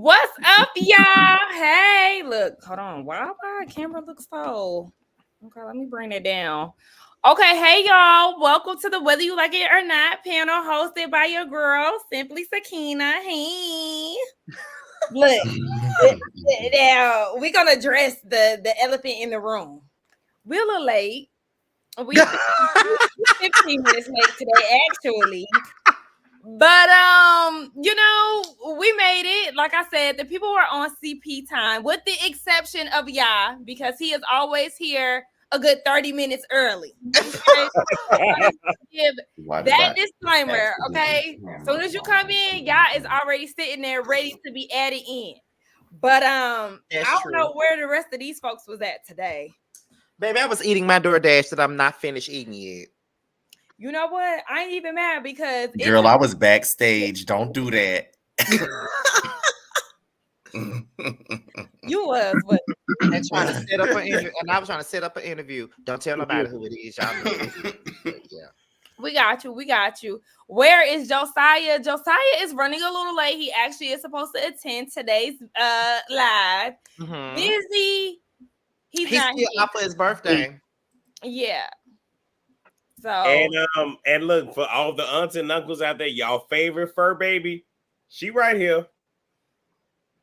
What's up, y'all? Hey, look, hold on. Why my camera looks so? Okay, let me bring it down. Okay, hey y'all. Welcome to the Whether You Like It or Not panel hosted by your girl, Simply Sakina. Hey. Look, now we're gonna address the elephant in the room. We're a little late. We 15 minutes late today, actually. But we made it. Like I said, the people were on CP time, with the exception of Ya, because he is always here a good 30 minutes early. Okay? Give that disclaimer, okay? As soon as you come in, Ya is already sitting there ready to be added in. But I don't know where the rest of these folks was at today. Baby, I was eating my DoorDash that I'm not finished eating yet. You know what? I ain't even mad because girl, I was backstage. Don't do that. You was, but and trying to set up an interview, and I was trying to set up an interview. Don't tell nobody who it is, y'all know. Yeah. We got you. Where is Josiah? Josiah is running a little late. He actually is supposed to attend today's live. Mm-hmm. Busy. He's not still out for his birthday. Yeah. So and look, for all the aunts and uncles out there, y'all favorite fur baby, she right here.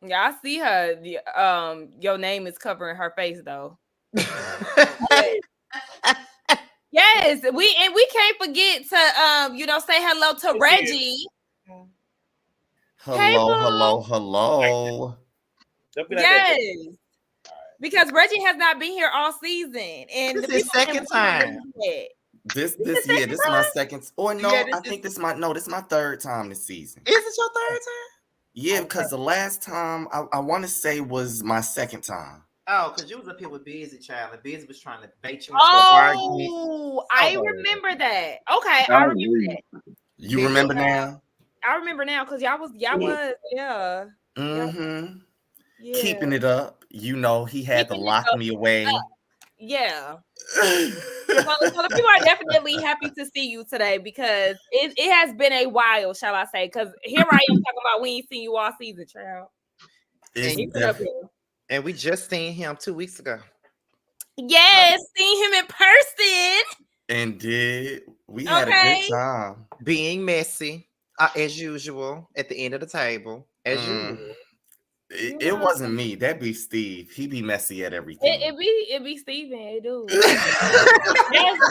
Yeah, I see her. Your name is covering her face though. Yes, we can't forget to say hello to Reggie. Hello. Yes. Because Reggie has not been here all season, and this is second time. This is my second. Or no, I think this is my third time this season. Is it your third time? Yeah, because the last time I want to say was my second time. Oh, because you was up here with Busy, child, and Busy was trying to bait you into Oh, I remember that. Okay, I remember that. You remember now? I remember now because y'all was yeah. Mm-hmm. Yeah. Keeping it up. He had to lock me away. Yeah. So the people are definitely happy to see you today because it has been a while, shall I say? Because here I am talking about we ain't seen you all season, child. And we just seen him 2 weeks ago. Yes, seen him in person. And we had a good time. Being messy, as usual, at the end of the table, as usual. It wasn't me. That'd be Steve. He be messy at everything. It be Steven. It do. That's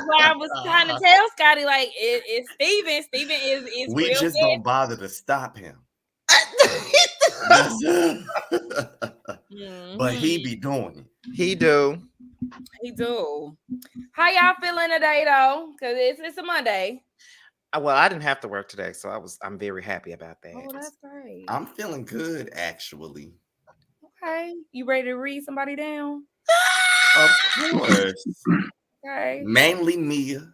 why I was trying to tell Scotty, like, it's Steven. Steven is we real just good. don't bother to stop him. But he be doing it. He do. How y'all feeling today, though? Because it's a Monday. Well, I didn't have to work today, so I'm very happy about that. Oh, that's great. I'm feeling good, actually. Okay. You ready to read somebody down? Of course. Okay. Mainly Mia.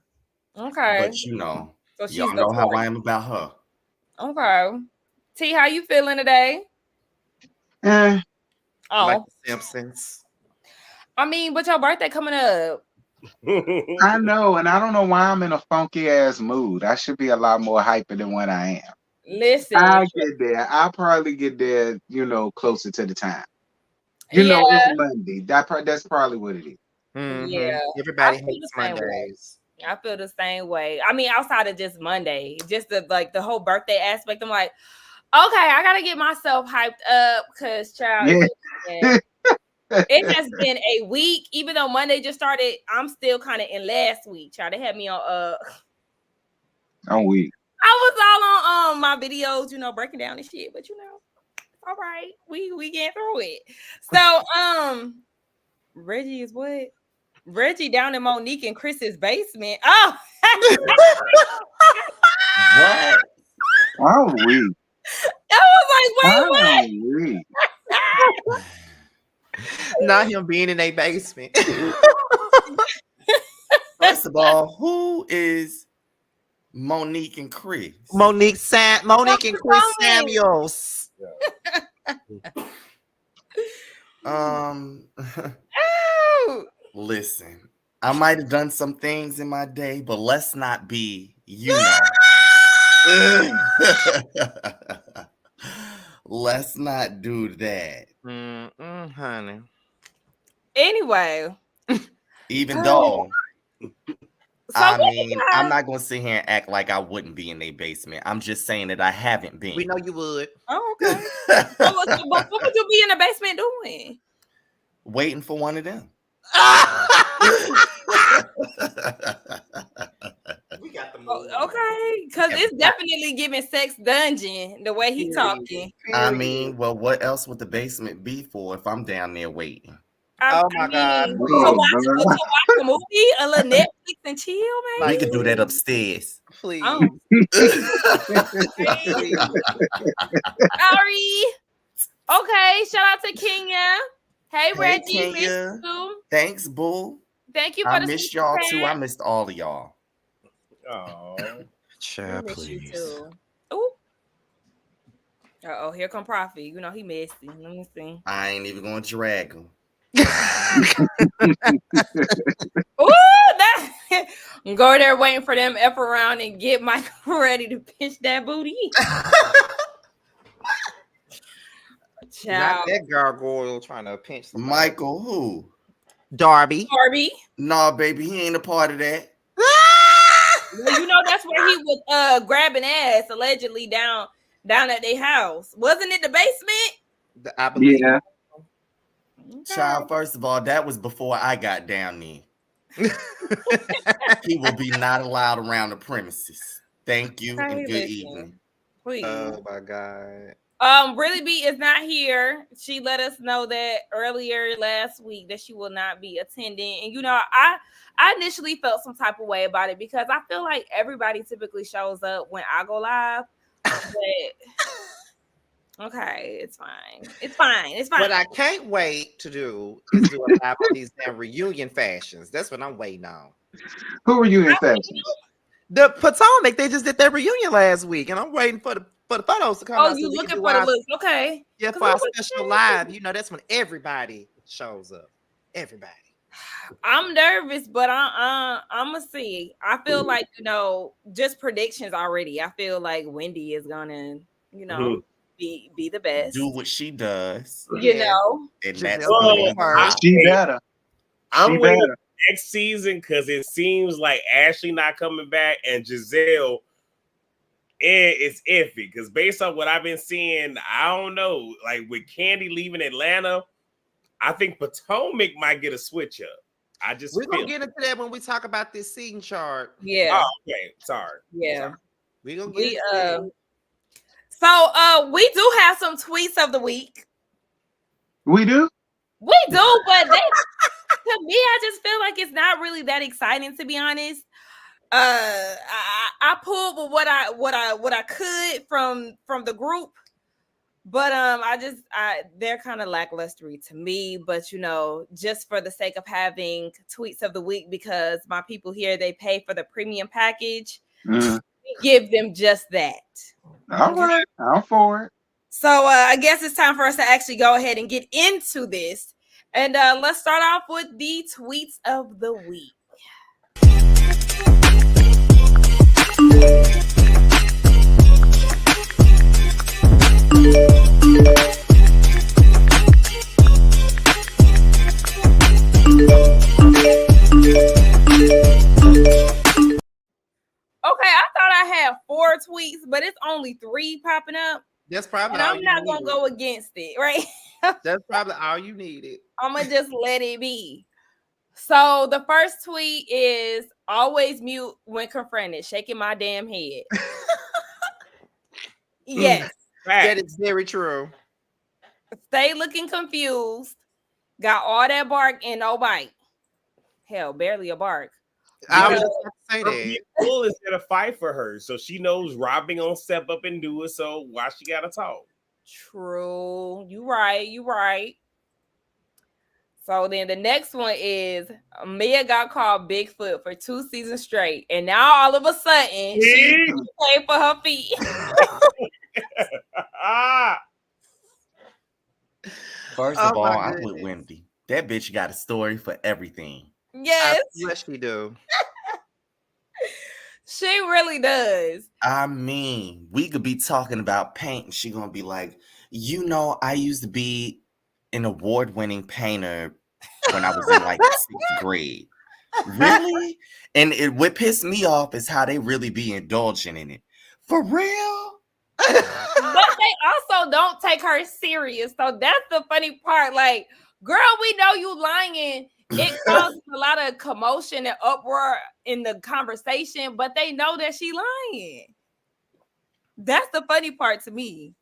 Okay. But so y'all know how I am about her. Okay. T, how you feeling today? Like the Simpsons. I mean, but your birthday coming up. I know, and I don't know why I'm in a funky ass mood. I should be a lot more hyper than what I am. Listen, I'll get there. I'll probably get there, closer to the time. It's Monday. That's probably what it is. Mm-hmm. Yeah. Everybody hates Mondays. I feel the same way. I mean, outside of just Monday, just the whole birthday aspect. I'm like, okay, I gotta get myself hyped up because child. Yeah. It has been a week. Even though Monday just started, I'm still kind of in last week. Child, they had me on week. I was all on my videos, breaking down and shit. But all right, we get through it. So Reggie is what? Reggie down in Monique and Chris's basement. Oh, what? Oh, weak. I was like, wait, what? Not him being in a basement. First of all, who is Monique and Chris? Monique and Chris Samuels. Listen, I might have done some things in my day, but let's not be, Let's not do that. Honey. Anyway. Even though, So I'm not gonna sit here and act like I wouldn't be in their basement. I'm just saying that I haven't been. We know you would. Oh, okay. But what would you be in the basement doing? Waiting for one of them. We got the move. Okay, because it's definitely giving sex dungeon the way he talking. I mean, well, what else would the basement be for if I'm down there waiting? Oh my God. To watch a movie, a little Netflix and chill, maybe. We could do that upstairs. Please. Sorry. Okay, shout out to Kenya. Hey, Reggie. Kenya. Thanks, boo. Thank you for I missed y'all too. I missed all of y'all. Oh, child, please. Oh, here come Prophet. You know he messy. Let me see. I ain't even gonna drag him. Ooh, go there waiting for them F around and get Michael ready to pinch that booty. Not that gargoyle trying to pinch somebody. Michael, who? Darby. Nah, baby, he ain't a part of that. Well, you know that's where he was grabbing ass allegedly down at their house. Wasn't it the basement? I believe. Yeah. Okay. Child, first of all, that was before I got down there. He will be not allowed around the premises. Thank you and good evening. Please. Oh my God. Really B is not here. She let us know that earlier last week that she will not be attending. And you know, I initially felt some type of way about it because I feel like everybody typically shows up when I go live. But okay, it's fine. It's fine. What I can't wait to do is do a live on these damn reunion fashions. That's what I'm waiting on. Who reunion fashions? The Potomac, they just did their reunion last week, and I'm waiting for the photos to come out. Oh, you looking for the looks? Okay. Yeah, for our special live. You know, that's when everybody shows up. Everybody. I'm nervous, but I'm gonna see. I feel like, you know, just predictions already. I feel like Wendy is gonna, you know, be the best. Do what she does. You know. And that's she better. I'm waiting next season because it seems like Ashley not coming back and Giselle it's iffy because based on what I've been seeing, I don't know. Like with Candy leaving Atlanta, I think Potomac might get a switch up. We're gonna get into that when we talk about this season chart. Yeah. Oh, okay. Sorry. Yeah. We're gonna get into that. So we do have some tweets of the week. We do? We do, but to me, I just feel like it's not really that exciting, to be honest. I pulled with what I could from the group, but they're kind of lackluster to me. But you know, just for the sake of having tweets of the week, because my people here, they pay for the premium package, we give them just that. All right, I'm for it. So I guess it's time for us to actually go ahead and get into this, and let's start off with the tweets of the week. Okay, I thought I had 4 tweets, but it's only 3 popping up. That's probably. And I'm not gonna go against it, right? That's probably all you needed. I'm gonna just let it be. So the first tweet is always mute when confronted, shaking my damn head. Yes. That is very true. Stay looking confused. Got all that bark and no bite. Hell, barely a bark. I was just going to say that. People is gonna fight for her, so she knows Robin gonna step up and do it. So why she gotta talk? True. You right. So then the next one is Mia got called Bigfoot for 2 seasons straight, and now all of a sudden she paid for her feet. First of all, I'm with Wendy. That bitch got a story for everything. Yes, yes, she do. She really does. I mean, we could be talking about paint, and she gonna be like, You know, I used to be an award-winning painter when I was in like 6th grade. Really? And what pissed me off is how they really be indulging in it. For real? But they also don't take her serious. So that's the funny part. Like, girl, we know you lying. It causes a lot of commotion and uproar in the conversation, but they know that she lying. That's the funny part to me.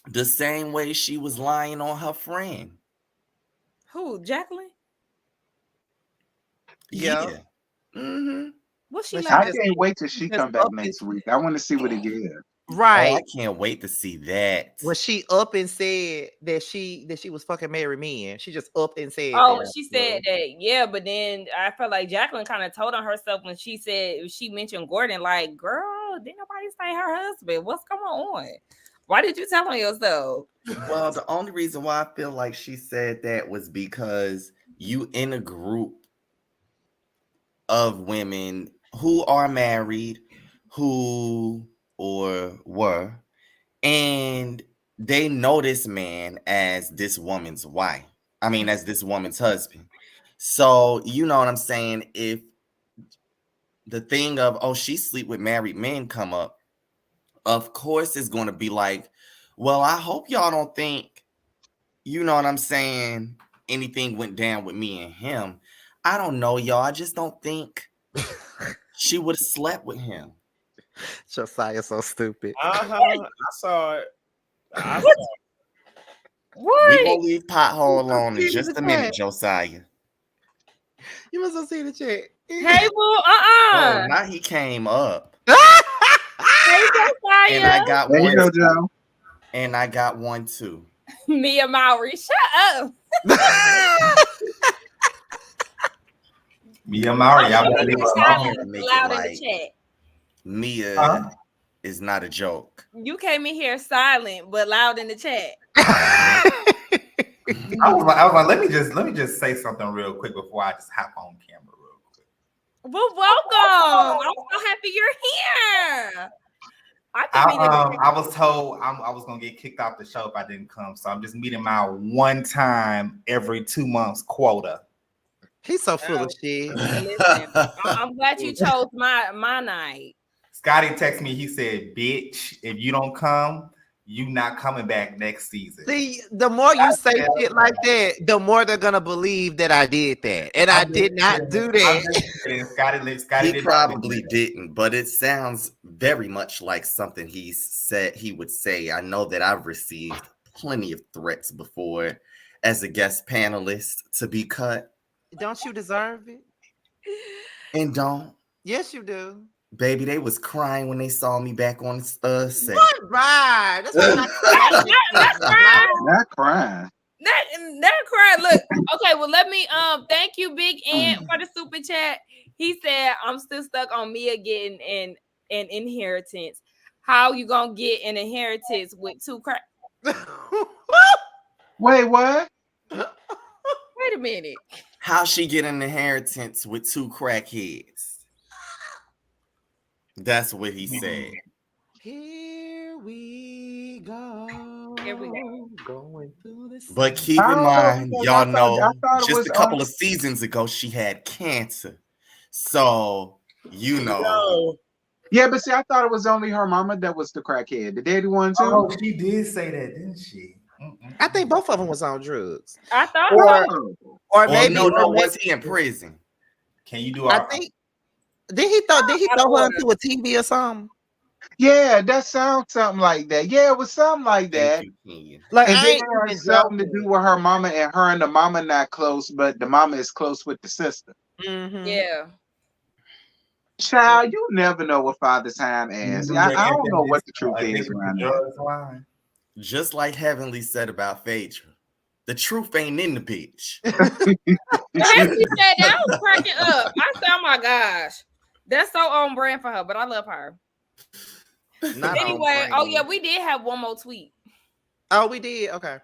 The same way she was lying on her friend. Who, Jacqueline? Yeah. Mm-hmm. What's she I like? can't wait till she come back next week. I want to see what it gives. Right. Oh, I can't wait to see that. When she up and said that she was fucking married men, she just up and said. Oh, when she said that, yeah. But then I felt like Jacqueline kind of told on herself when she mentioned Gordon. Like, girl, didn't nobody say her husband? What's going on? Why did you tell on yourself? Well, the only reason why I feel like she said that was because you in a group of women who are married, who or were, and they know this man as this woman's wife. I mean, as this woman's husband. So, you know what I'm saying? If the thing of, oh, she sleep with married men come up, of course it's going to be like, well, I hope y'all don't think, you know what I'm saying, anything went down with me and him. I don't know, y'all. I just don't think she would have slept with him. Josiah's so stupid. I saw it. What? We gonna leave pothole alone in just a minute, Josiah. You must have seen the chat. Hey, boo, Oh, now he came up. Hey, Josiah. And I got There one. you go, Joe. And I got one too. Mia Mowry, shut up. Mia Mowry, y'all better leave Loud alone. in the chat. Mia is not a joke. You came in here silent but loud in the chat. I was like, let me just say something real quick before I just hop on camera real quick. Well, welcome. I'm so happy you're here. I was told I was gonna get kicked off the show if I didn't come, so I'm just meeting my one time every 2 months quota. He's so full of shit. Listen, I'm glad you chose my night. Scotty texted me. He said, "Bitch, if you don't come, you not coming back next season." See, the more you say shit like that, the more they're gonna believe that I did that, and I did not do that. Scotty He probably didn't, but it sounds very much like something he said he would say. I know that I've received plenty of threats before as a guest panelist to be cut. Don't you deserve it? And don't. Yes, you do. Baby, they was crying when they saw me back on set. What? Right. That's what Not crying. That crying. Look, okay. Well, let me thank you, Big Ant, for the super chat. He said, "I'm still stuck on Mia getting an inheritance. How you gonna get an inheritance with two crack?" Wait, what? Wait a minute. How she get an inheritance with two crackheads? That's what he said. Here we go. Here we go. Going through this. But keep in mind, y'all know, just a couple of seasons ago, she had cancer. So, you know. Yeah, but see, I thought it was only her mama that was the crackhead. The daddy one too. Oh, she did say that, didn't she? I think both of them was on drugs. I thought Or maybe no, was he in prison? Can you do I think did he throw her into a TV or something? Yeah, that sounds something like that. Yeah, it was something like that. Like, and I then ain't it had even something to do with her mama, and her and the mama not close, but the mama is close with the sister. Mm-hmm. Yeah. Child, you never know what Father Time is. I don't know what the truth is around there. Just like Heavenly said about Phaedra, the truth ain't in the bitch. He said that was cracking up. I said, "Oh my gosh, that's so on brand for her." But I love her. Anyway, oh yeah, we did have one more tweet. Oh, we did. Okay.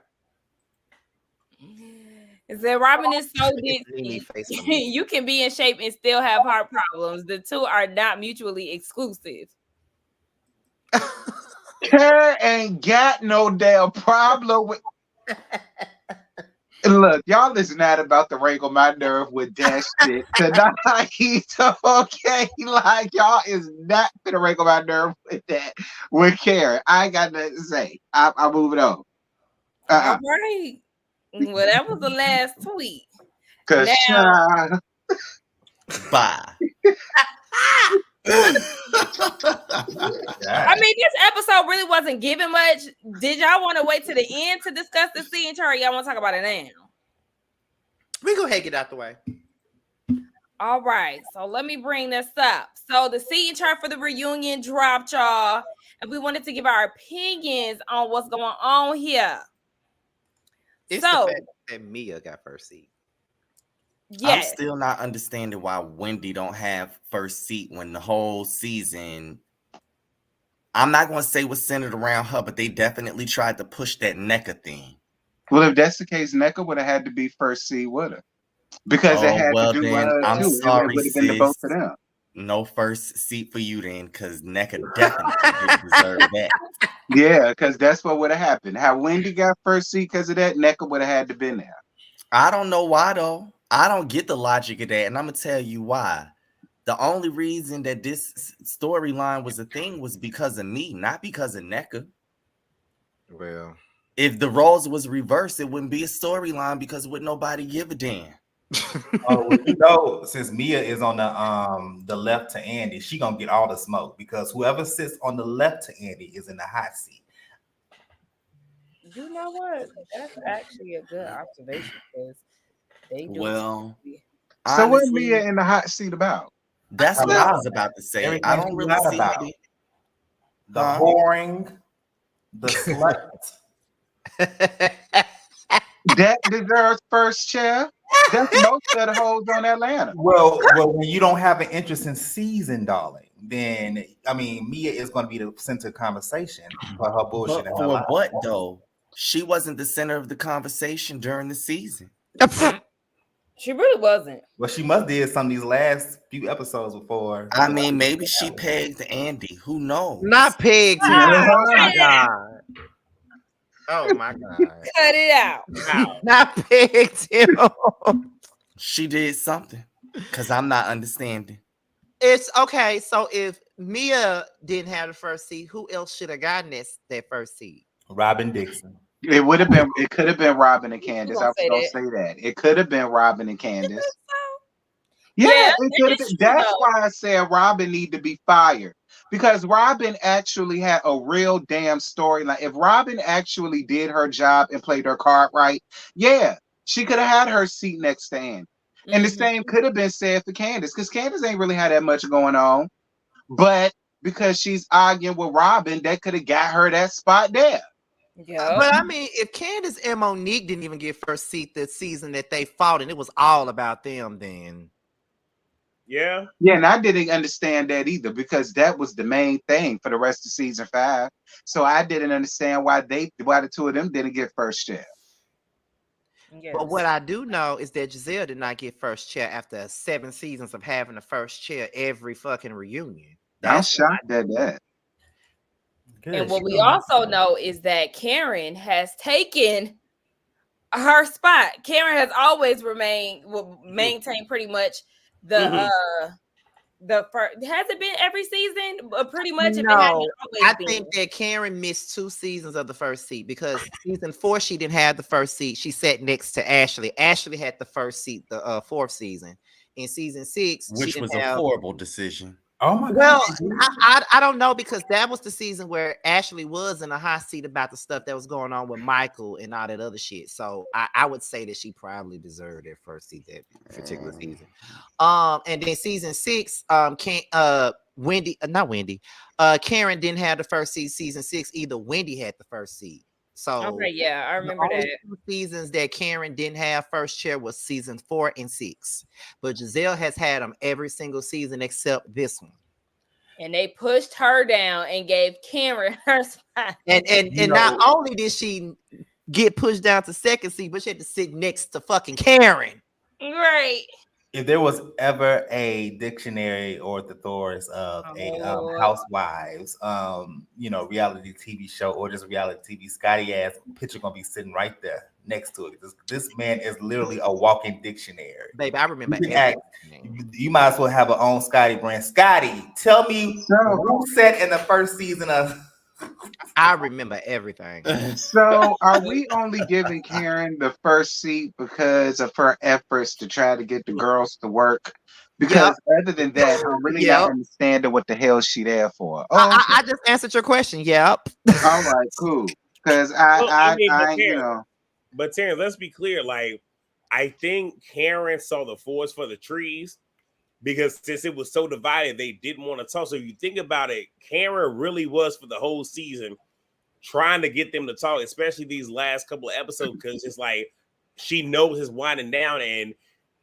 It said Robin is so Dixie. You can be in shape and still have heart problems. The two are not mutually exclusive. Karen ain't got no damn problem with. Look, y'all is not about to wrangle my nerve with that shit tonight. Okay, like y'all is not gonna wrangle my nerve with that with Karen. I ain't got nothing to say. I'm moving on. All right. Well, that was the last tweet. Cause Now, Bye. I mean, this episode really wasn't giving much. Did y'all want to wait to the end to discuss the scene chart? Y'all want to talk about it now? We go ahead and get out the way. All right, so let me bring this up. So the seating chart for the reunion dropped, y'all, and we wanted to give our opinions on what's going on here. It's the fact that Mia got first seat. I'm still not understanding why Wendy don't have first seat when the whole season, I'm not going to say was centered around her, but they definitely tried to push that NECA thing. Well, if that's the case, NECA would have had to be first seat with her. Because it had to do with her I'm too. sorry, it would have been the both of them. No first seat for you then, because NECA definitely didn't deserve that. Yeah, because that's what would have happened. How Wendy got first seat because of that, NECA would have had to been there. I don't know why though. I don't get the logic of that, and I'm gonna tell you why. The only reason that this storyline was a thing was because of me, not because of NECA. Well, if the roles was reversed, it wouldn't be a storyline because would nobody give a damn. Since Mia is on the left to Andy, she gonna get all the smoke because whoever sits on the left to Andy is in the hot seat. You know what? That's actually a good observation because they do. Well, so what Mia in the hot seat about? That's what I was about to say. I don't really see about the whoring, the slut. That deserves first chair. That's most of the hoes on Atlanta. Well, when you don't have an interest in season, darling, then I mean, Mia is going to be the center of conversation for her bullshit. But for what though? She wasn't the center of the conversation during the season. She really wasn't. Well, she must did some of these last few episodes before. I mean, maybe she pegged Andy. Who knows? Not pegged him. Oh my god. Oh my god. Cut it out. Not pegged him. She did something because I'm not understanding. It's okay. So if Mia didn't have the first seat, who else should have gotten that first seat? Robin Dixon. It would have been. It could have been Robin and Candace. I was gonna say that. It could have been Robin and Candace. Yeah, it could have been. That's why I said Robin need to be fired because Robin actually had a real damn storyline. If Robin actually did her job and played her card right, yeah, she could have had her seat next to Andy. And the same could have been said for Candace because Candace ain't really had that much going on, but because she's arguing with Robin, that could have got her that spot there. Yeah, but I mean, if Candace and Monique didn't even get first seat the season that they fought, and it was all about them, then yeah, and I didn't understand that either because that was the main thing for the rest of season 5. So I didn't understand why the two of them didn't get first chair. Yes. But what I do know is that Giselle did not get first chair after 7 seasons of having the first chair every fucking reunion. I'm shocked at that. And what we also know is that Karen has taken her spot. Karen has always maintained pretty much the first. Has it been every season? Pretty much. No, I think that Karen missed 2 seasons of the first seat because season 4 she didn't have the first seat. She sat next to Ashley. Ashley had the first seat the 4th season. In season 6, which was a horrible decision. Oh my god! Well, I don't know because that was the season where Ashley was in a hot seat about the stuff that was going on with Michael and all that other shit. So I would say that she probably deserved that first seat that particular season. And then season 6, Karen didn't have the first seat. Season 6, either Wendy had the first seat. So okay, yeah, I remember that. 2 seasons that Karen didn't have first chair was season 4 and 6, but Giselle has had them every single season except this one. And they pushed her down and gave Karen her spot. And not only did she get pushed down to second seat, but she had to sit next to fucking Karen. Right. if there was ever a dictionary or thesaurus of housewives, reality TV show or just reality TV, Scotty ass picture gonna be sitting right there next to it. This man is literally a walking dictionary. Baby, I remember you might as well have a own Scotty brand. Scotty, tell me who said in the first season of I remember everything. So are we only giving Karen the first seat because of her efforts to try to get the girls to work? Because other than that, I'm really not understanding what the hell she there for. Oh, okay. I just answered your question. Yep. All right, cool. Because But Terrence, let's be clear. Like, I think Karen saw the forest for the trees because since it was so divided, they didn't want to talk. So if you think about it, Karen really was for the whole season trying to get them to talk, especially these last couple of episodes, because it's like she knows it's winding down, and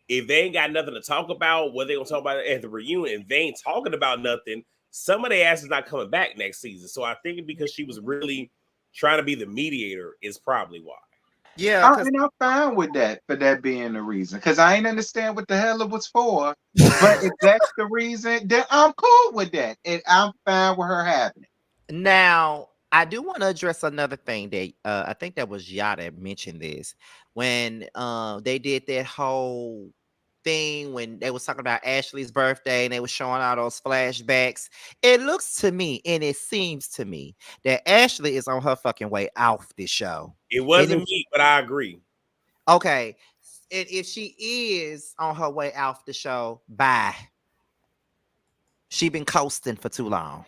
if they ain't got nothing to talk about, what they gonna talk about at the reunion, if they ain't talking about nothing, some of their ass is not coming back next season. So I think because she was really trying to be the mediator is probably why. Yeah, and I'm fine with that for that being the reason, because I ain't understand what the hell it was for. But if that's the reason, then I'm cool with that, and I'm fine with her having it. Now, I do want to address another thing that I think that was Yada mentioned this when they did that whole thing when they was talking about Ashley's birthday and they were showing all those flashbacks. It looks to me and it seems to me that Ashley is on her fucking way off this show. It wasn't me, but I agree. Okay. And if she is on her way off the show, bye. She been coasting for too long.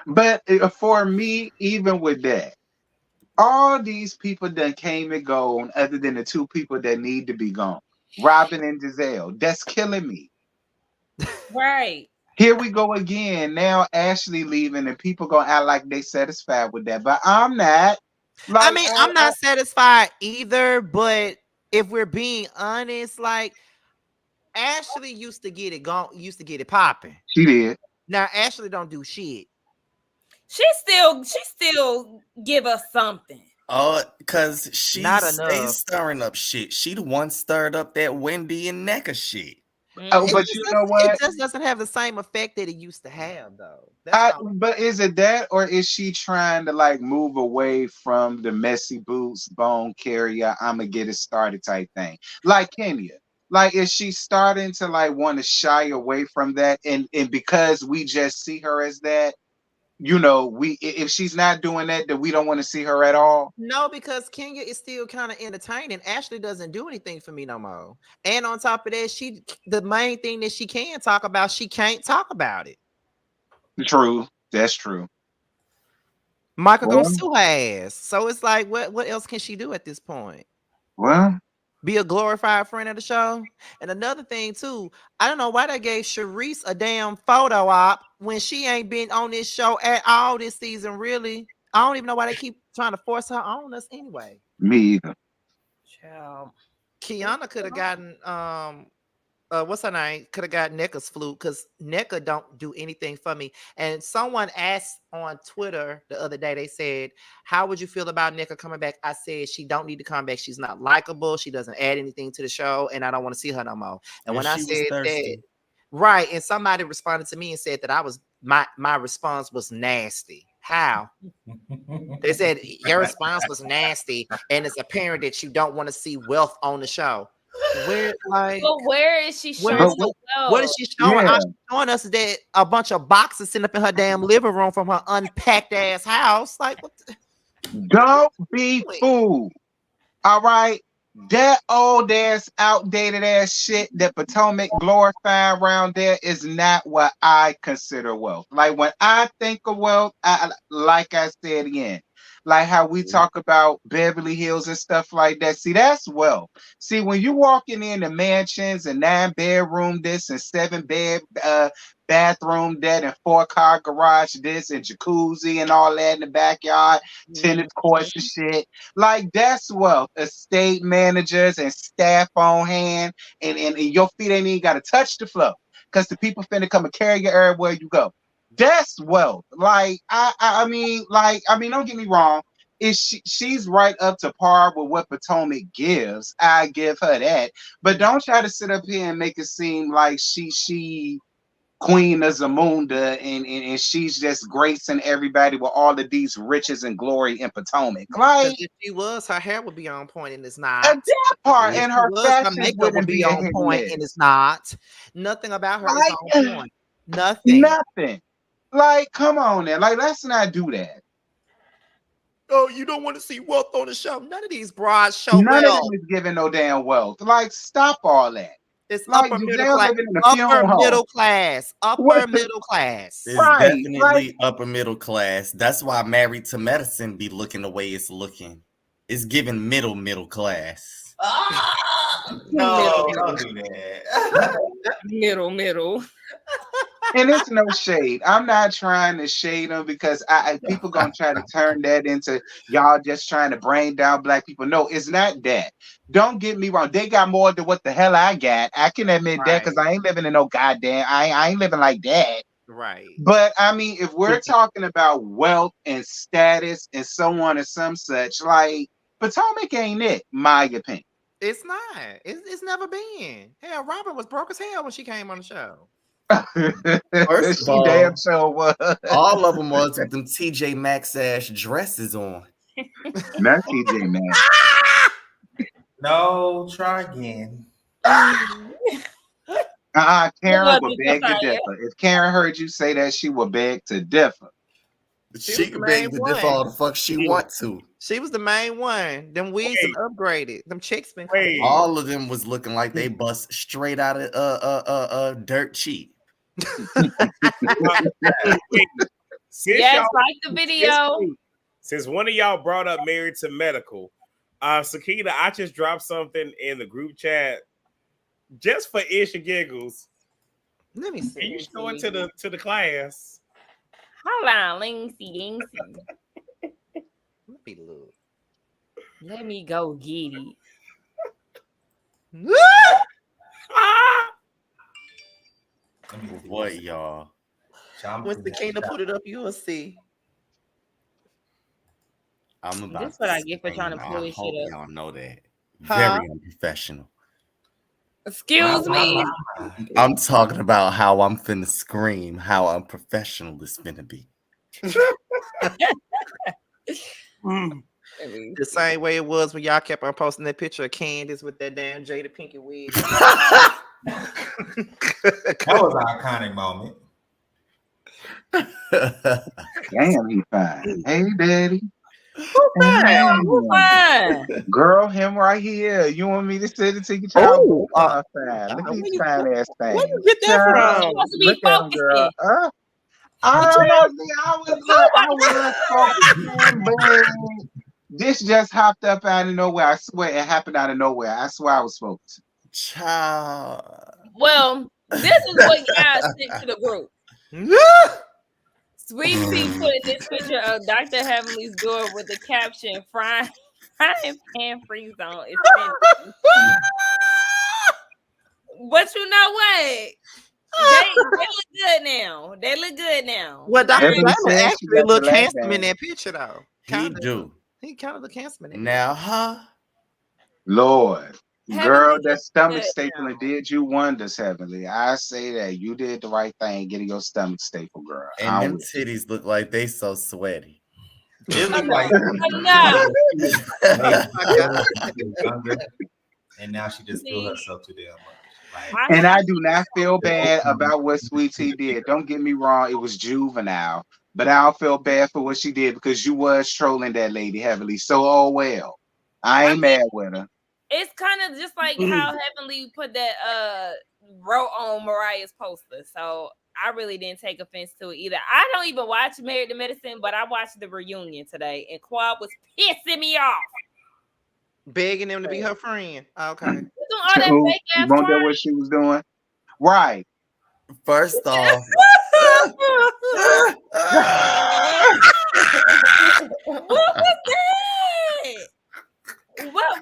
But for me, even with that, all these people that came and gone, other than the two people that need to be gone, Robin and Giselle, that's killing me. Right. Here we go again. Now Ashley leaving, and people gonna act like they satisfied with that, but I'm not. Like, I mean, I'm not satisfied either. But if we're being honest, like Ashley used to get it popping. She did. Now Ashley don't do shit. She still give us something. Because she stays stirring up shit. She the one stirred up that Wendy and Necker shit. Oh, but you know what? It just doesn't have the same effect that it used to have, though. But is it that, or is she trying to like move away from the messy boots, bone carrier, I'ma get it started type thing? Like Kenya. Like, is she starting to like want to shy away from that? And because we just see her as that, if she's not doing that, then we don't want to see her at all. No, because Kenya is still kind of entertaining. Ashley doesn't do anything for me no more. And on top of that, the main thing that she can talk about, she can't talk about it. True. That's true. Michael gonna sue her ass. So it's like, what else can she do at this point? Well, be a glorified friend of the show. And another thing too, I don't know why they gave Charisse a damn photo op when she ain't been on this show at all this season. Really, I don't even know why they keep trying to force her on us anyway. Me either. Child. Kiana could have gotten what's her name? Could have got NECA's flute because NECA don't do anything for me. And someone asked on Twitter the other day, they said, how would you feel about NECA coming back? I said, she don't need to come back. She's not likable. She doesn't add anything to the show. And I don't want to see her no more. And when I said that, right. And somebody responded to me and said that I was, my response was nasty. How? They said, your response was nasty. And it's apparent that you don't want to see wealth on the show. Where is she showing? What is she showing? Yeah. She's showing us that a bunch of boxes sitting up in her damn living room from her unpacked ass house. Like, what don't be fooled. All right. That old ass, outdated ass shit that Potomac glorified around there is not what I consider wealth. Like when I think of wealth, like I said again, like how we talk about Beverly Hills and stuff like that. See, that's wealth. See, when you walking in the mansions and 9-bedroom this and 7-bed bathroom that and 4-car garage this and jacuzzi and all that in the backyard, tennis courts and shit. Like that's wealth. Estate managers and staff on hand and your feet ain't even got to touch the floor because the people finna come and carry you everywhere you go. That's wealth. Like I mean, don't get me wrong. she's right up to par with what Potomac gives. I give her that. But don't try to sit up here and make it seem like she Queen of Zamunda and she's just gracing everybody with all of these riches and glory in Potomac. Like if she was, her hair would be on point, and it's not. that part, and her fashion her makeup wouldn't would be on point, and it's not. Nothing about her is on point. Nothing. Like, come on now. Like, let's not do that. Oh, you don't want to see wealth on the show. None of these broads show None wealth. of them is giving no damn wealth. Like, stop all that. It's like upper middle class. Upper middle class. Upper middle class. It's definitely upper middle class. That's why Married to Medicine be looking the way it's looking. It's giving middle class. No, don't do that. Middle. And it's no shade. I'm not trying to shade them because people gonna try to turn that into y'all just trying to bring down black people. No, it's not that. Don't get me wrong. They got more than what the hell I got. I can admit that because I ain't living in no goddamn. I ain't living like that. Right. But I mean, if we're talking about wealth and status and so on and some such, like Potomac ain't it, my opinion. It's not. It's never been. Hell, Robin was broke as hell when she came on the show. First of all, damn sure was. All of them was with them TJ Maxx ass dresses on. Not TJ Maxx. No, try again. Karen would beg to differ. If Karen heard you say that, she would beg to differ. She can beg to differ all the fuck she want to. She was the main one. Them wigs been upgraded. Them chicks been all of them was looking like they bust straight out of dirt cheap. Yes, like the video. Since one of y'all brought up Married to Medical, Sakita, I just dropped something in the group chat just for ish and giggles. Let me see. Can you show it to the class? Hold on, let me see. Let me look. Let me go get it. What, y'all? Once the kingdom put it up, you'll see. I'm about. This is what I get for trying to pull this shit up. Y'all know that. Very unprofessional. Excuse me. I'm talking about how I'm finna scream, how unprofessional this finna be. The same way it was when y'all kept on posting that picture of Candace with that damn Jada Pinkett wig. That was an iconic moment. Damn, he fine. Hey, daddy. Who fine? Girl, him right here. You want me to send it to you, child? Look at these fine ass things. Where you get that from? Supposed to be focusing. I was focusing, but this just hopped up out of nowhere. I swear it happened out of nowhere. I swear I was focusing. Child. Well, this is what y'all sent to the group. Sweet Tea put this picture of Dr. Heavenly's door with the caption frying pan free zone is finished. But you know what? They look good now. They look good now. Well, Dr. Heavenly actually look handsome in that picture, though. He do. He kind of look handsome in it. Now, huh? Lord. Girl, that stomach stapling did you wonders, Heavenly. I say that you did the right thing getting your stomach stapled, girl. And them titties look like they so sweaty. It looked like and now she just feel herself too damn much. And I do not feel bad about what Sweet Tea did. Don't get me wrong, it was juvenile. But I don't feel bad for what she did because you was trolling that lady heavily. So, oh well. I ain't mad with her. It's kind of just like how Heavenly put that wrote on Mariah's poster. So I really didn't take offense to it either. I don't even watch Married to Medicine, but I watched the reunion today, and Quad was pissing me off. Begging them to be her friend. Okay. Doing all that fake ass won't that what she was doing? Right. First off. What was that?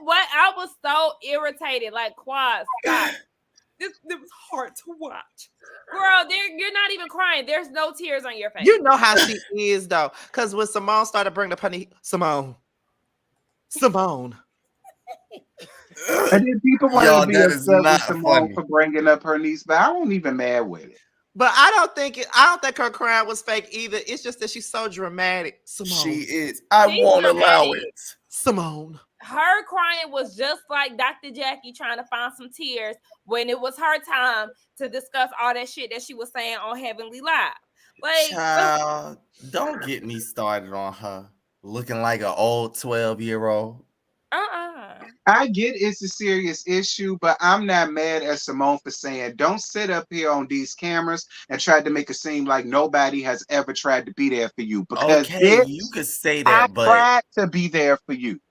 What? I was so irritated. Like, Quad, stop. This was hard to watch. Girl, you're not even crying. There's no tears on your face. You know how she is, though. Because when Simone started bringing up honey, Simone, Simone. And then people want to be that is upset not with Simone funny. for bringing up her niece, but I won't even mad with it. But I don't think her crying was fake either. It's just that she's so dramatic. Simone. She is. I won't allow it. Simone. Her crying was just like Dr. Jackie trying to find some tears when it was her time to discuss all that shit that she was saying on Heavenly Live. Like, Child, don't get me started on her looking like an old 12-year-old. I get it's a serious issue, but I'm not mad at Simone for saying, don't sit up here on these cameras and try to make it seem like nobody has ever tried to be there for you. Because okay, you could say that, I but tried to be there for you.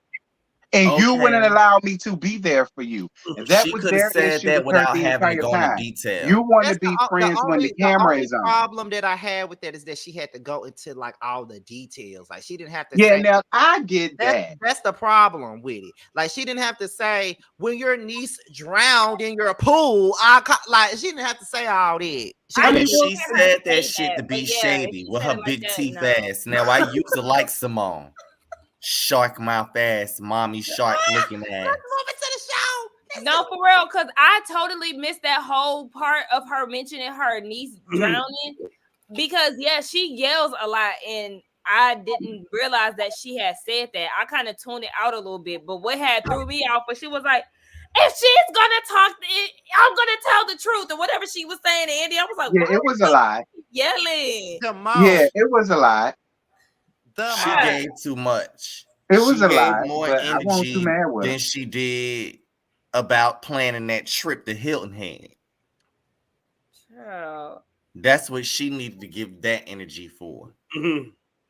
And you wouldn't allow me to be there for you. And that she was could their have said issue that with her without the having to entire go into time. detail. You want to be friends when the camera is on. The problem that I had with that is that she had to go into like all the details. Like she didn't have to Yeah, say, now I get that. That's the problem with it. Like she didn't have to say when your niece drowned in your pool. Like she didn't have to say all that. She said that shit to be shady with her big teeth ass. Now I used to like Simone. Shark mouth ass, mommy shark looking ass. No, for real, because I totally missed that whole part of her mentioning her niece drowning. Because she yells a lot, and I didn't realize that she had said that. I kind of tuned it out a little bit, but what had threw me off was she was like, if she's gonna talk, I'm gonna tell the truth, or whatever she was saying to Andy. I was like, yeah, it was a lie. Yelling. Yeah, it was a lie. She gave too much. It was a lie, more but I wasn't too energy mad with than her. she did about planning that trip to Hilton Head. Oh. That's what she needed to give that energy for.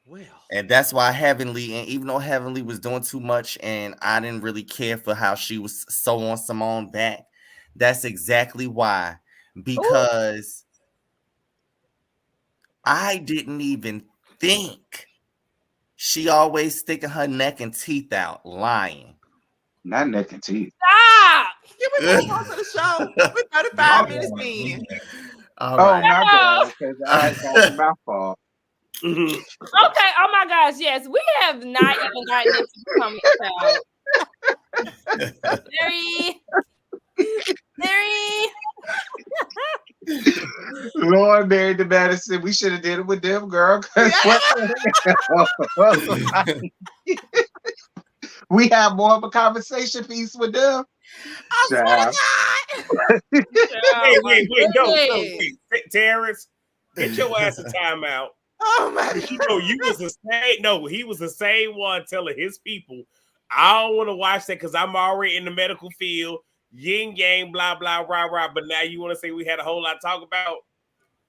Well, and that's why Heavenly, and even though Heavenly was doing too much, and I didn't really care for how she was so on Simone back, that's exactly why. Because I didn't even think. She always sticking her neck and teeth out, lying. Not neck and teeth. Stop! Give me more to the show. We're 35 minutes in. All right. My bad. That's my fault. Okay. Oh my gosh. Yes, we have not even gotten into Potomac Child. Lord married to Madison. We should have did it with them, girl. We have more of a conversation piece with them. Hey, wait, no, Terrence, get your ass a timeout. Oh my God. You know, he was the same one telling his people, I don't want to watch that because I'm already in the medical field, yin yang, blah, blah, rah, rah. But now you want to say we had a whole lot to talk about?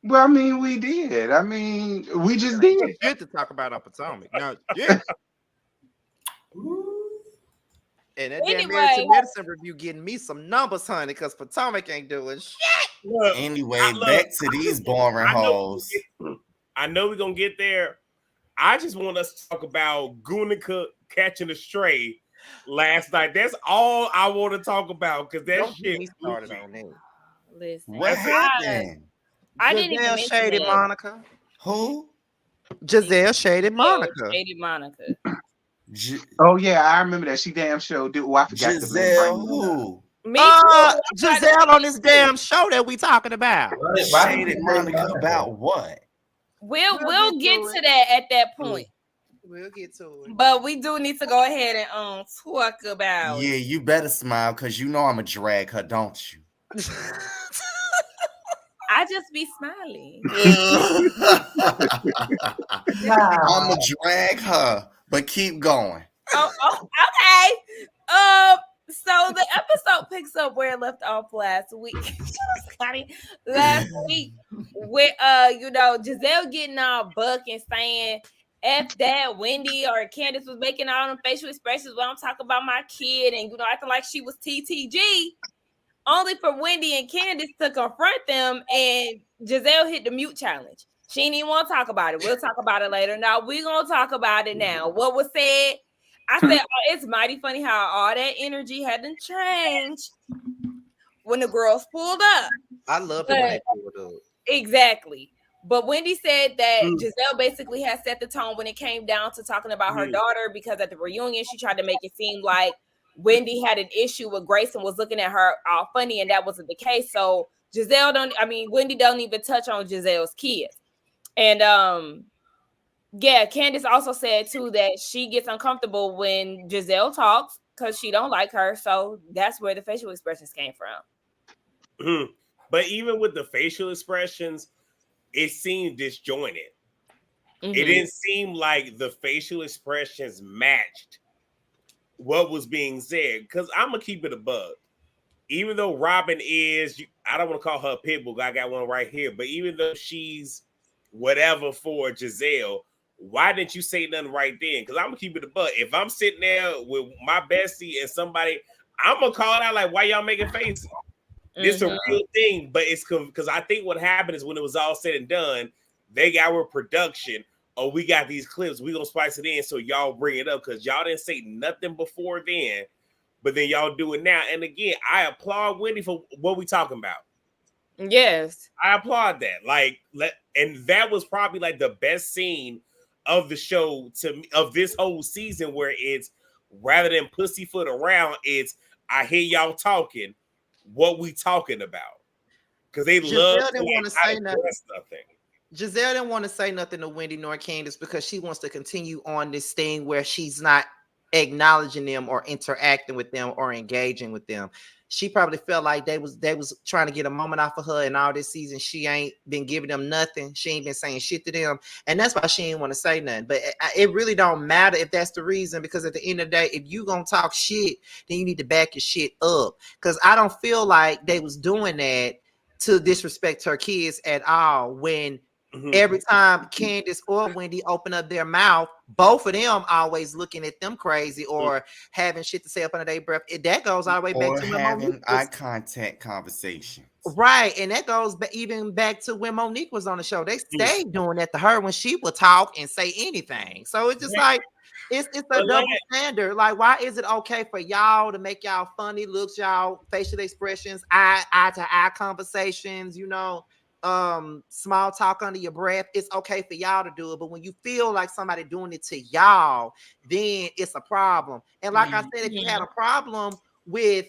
Well, I mean, we did. I mean, we just did. Good to talk about on Potomac. No, yeah. And that damn Married to Medicine review getting me some numbers, honey, because Potomac ain't doing shit. Look, anyway, back to these boring hoes. I know we're going to get there. I just want us to talk about Gunica catching a stray last night. That's all I want to talk about because that shit started on that. Listen, what happened? I didn't even mention shaded Monica. Who? Giselle shaded Monica. Shaded Monica. Oh yeah, I remember that. She damn show. I forgot Giselle who? Giselle on this damn show that we talking about. Shaded Monica about what? We'll get to that at that point. We'll get to it. But we do need to go ahead and talk about. Yeah, you better smile because you know I'ma drag her, don't you? I just be smiling. I'ma drag her, but keep going. Okay. So the episode picks up where it left off last week. Last week with Giselle getting all buck and saying F that Wendy or Candace was making all them facial expressions when I'm talking about my kid and acting like she was TTG. Only for Wendy and Candace to confront them, and Giselle hit the mute challenge. She didn't even want to talk about it. We'll talk about it later. Now we're gonna talk about it now. What was said? I said it's mighty funny how all that energy hadn't changed when the girls pulled up. I love it when they pulled up. Exactly. But Wendy said that Giselle basically had set the tone when it came down to talking about her daughter, because at the reunion, she tried to make it seem like Wendy had an issue with Grace and was looking at her all funny, and that wasn't the case. So Wendy don't even touch on Giselle's kids. And yeah, Candace also said too that she gets uncomfortable when Giselle talks because she don't like her. So that's where the facial expressions came from. But even with the facial expressions, it seemed disjointed. It didn't seem like the facial expressions matched what was being said. Because I'm going to keep it a bug. Even though Robin is, I don't want to call her a pit bull. I got one right here. But even though she's whatever for Giselle, why didn't you say nothing right then? Because I'm going to keep it a bug. If I'm sitting there with my bestie and somebody, I'm going to call it out like, why y'all making faces? It's a real thing, but it's because I think what happened is when it was all said and done, they got with production. Oh, we got these clips. We gonna spice it in so y'all bring it up because y'all didn't say nothing before then, but then y'all do it now. And again, I applaud Wendy for what we talking about. Yes, I applaud that. And that was probably like the best scene of the show of this whole season, where it's rather than pussyfoot around, it's I hear y'all talking. What we talking about? Because they love to want to say nothing. Giselle didn't want to say nothing to Wendy nor Candace because she wants to continue on this thing where she's not acknowledging them or interacting with them or engaging with them. She probably felt like they was trying to get a moment off of her, and all this season she ain't been giving them nothing. She ain't been saying shit to them, and that's why she ain't want to say nothing. But it really don't matter if that's the reason, because at the end of the day, if you gonna talk shit, then you need to back your shit up. Because I don't feel like they was doing that to disrespect her kids at all. When every time Candace or Wendy open up their mouth, both of them always looking at them crazy or having shit to say up under their breath. That goes all the way back to having eye contact conversation. Right. And that goes even back to when Monique was on the show. They stayed doing that to her when she would talk and say anything. So it's just like, it's a double standard. Like, why is it okay for y'all to make y'all funny looks, y'all facial expressions, eye to eye conversations, small talk under your breath? It's okay for y'all to do it, but when you feel like somebody doing it to y'all, then it's a problem. And like I said, if you had a problem with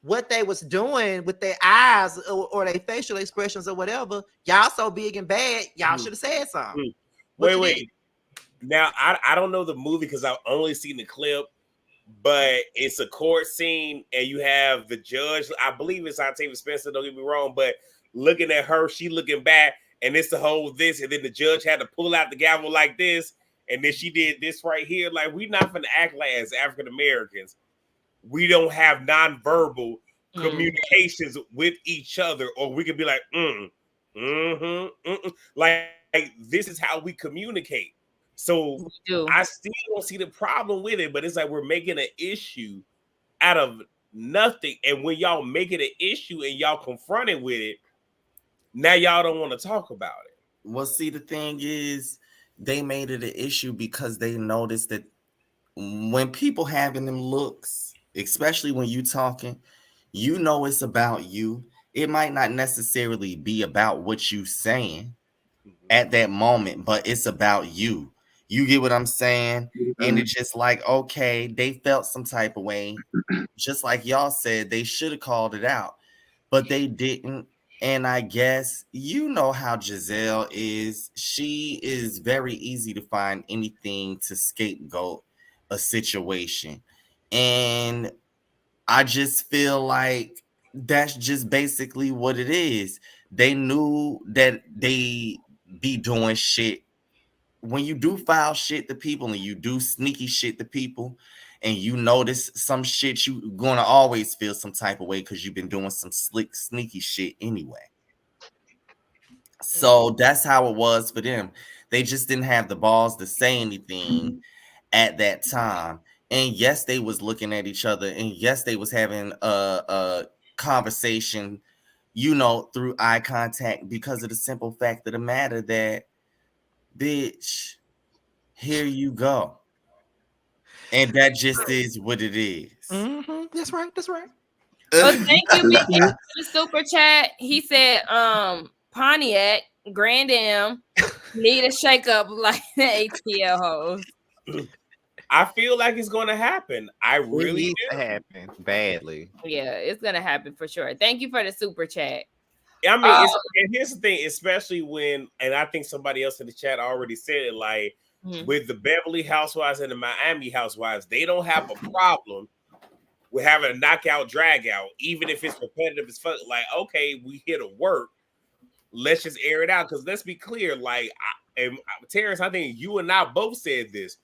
what they was doing with their eyes or their facial expressions or whatever, y'all so big and bad, y'all should have said something. Wait. Now, I don't know the movie because I've only seen the clip, but it's a court scene and you have the judge. I believe it's Octavia Spencer, don't get me wrong, but looking at her, she looking back, and it's the whole this, and then the judge had to pull out the gavel like this, and then she did this right here. Like, we not gonna act like as African Americans, we don't have nonverbal communications with each other, or we could be like, like this is how we communicate. So I still don't see the problem with it, but it's like we're making an issue out of nothing, and when y'all make it an issue and y'all confronted with it, now y'all don't want to talk about it. Well, see, the thing is, they made it an issue because they noticed that when people having them looks, especially when you talking, it's about you. It might not necessarily be about what you saying at that moment, but it's about you. You get what I'm saying? And it's just like, okay, they felt some type of way. Just like y'all said, they should have called it out, but they didn't. And I guess you know how Giselle is. She is very easy to find anything to scapegoat a situation. And I just feel like that's just basically what it is. They knew that they be doing shit. When you do foul shit to people and you do sneaky shit to people and you notice some shit, you gonna always feel some type of way because you've been doing some slick, sneaky shit anyway. So that's how it was for them. They just didn't have the balls to say anything at that time. And yes, they was looking at each other, and yes, they was having a conversation, through eye contact, because of the simple fact of the matter that, bitch, here you go. And that just is what it is. That's right. Well, thank you, Mickey, for the super chat. He said, Pontiac, Grand M need a shakeup like the ATL host. I feel like it's going to happen. I really needs do. to happen badly. Yeah, it's gonna happen for sure. Thank you for the super chat. I mean, and here's the thing, especially when, and I think somebody else in the chat already said it, like with the Beverly Housewives and the Miami Housewives, they don't have a problem with having a knockout drag out, even if it's repetitive as fuck. Like, okay, we hit a work, let's just air it out. Because let's be clear, like, Terrence, I think you and I both said this.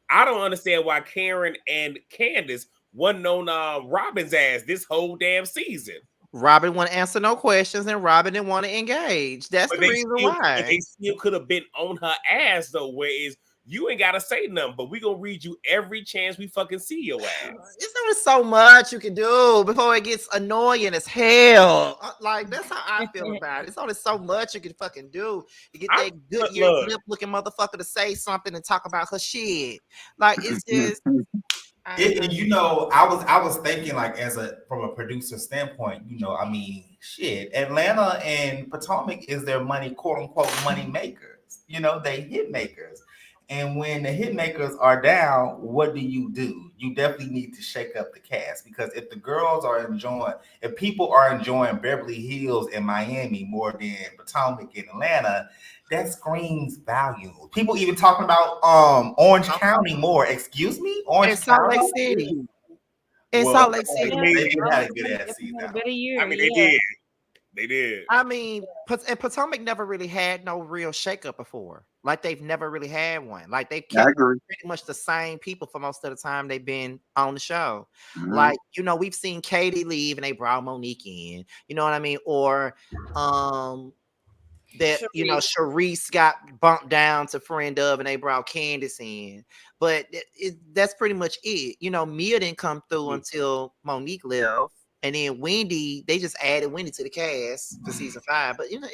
I don't understand why Karen and Candace wasn't on Robin's ass this whole damn season. Robin wouldn't answer no questions, and Robin didn't want to engage. That's the reason why. They still could have been on her ass, though, whereas you ain't got to say nothing, but we going to read you every chance we fucking see your ass. It's only so much you can do before it gets annoying as hell. Like, that's how I feel about it. It's only so much you can fucking do to get that Goodyear lip-looking motherfucker to say something and talk about her shit. Like, it's just... you know, I was thinking, like, from a producer standpoint, you know, I mean, shit, Atlanta and Potomac is their money, quote unquote, money makers. You know, they hit makers. And when the hit makers are down, what do? You definitely need to shake up the cast, because if if people are enjoying Beverly Hills and Miami more than Potomac and Atlanta, that screams value. People even talking about Orange County more. Excuse me? Orange County? Salt Lake City. In Salt Lake City. They had a good ass season. I mean, they did. They did. I mean, and Potomac never really had no real shakeup before. Like, they've never really had one. Like, they've kept pretty much the same people for most of the time they've been on the show. Mm-hmm. Like, you know, we've seen Katie leave and they brought Monique in. You know what I mean? Or that, you know, Sharice got bumped down to friend of and they brought Candace in. But that's pretty much it. You know, Mia didn't come through until Monique left. And then Wendy, they just added Wendy to the cast for season 5. But, you know,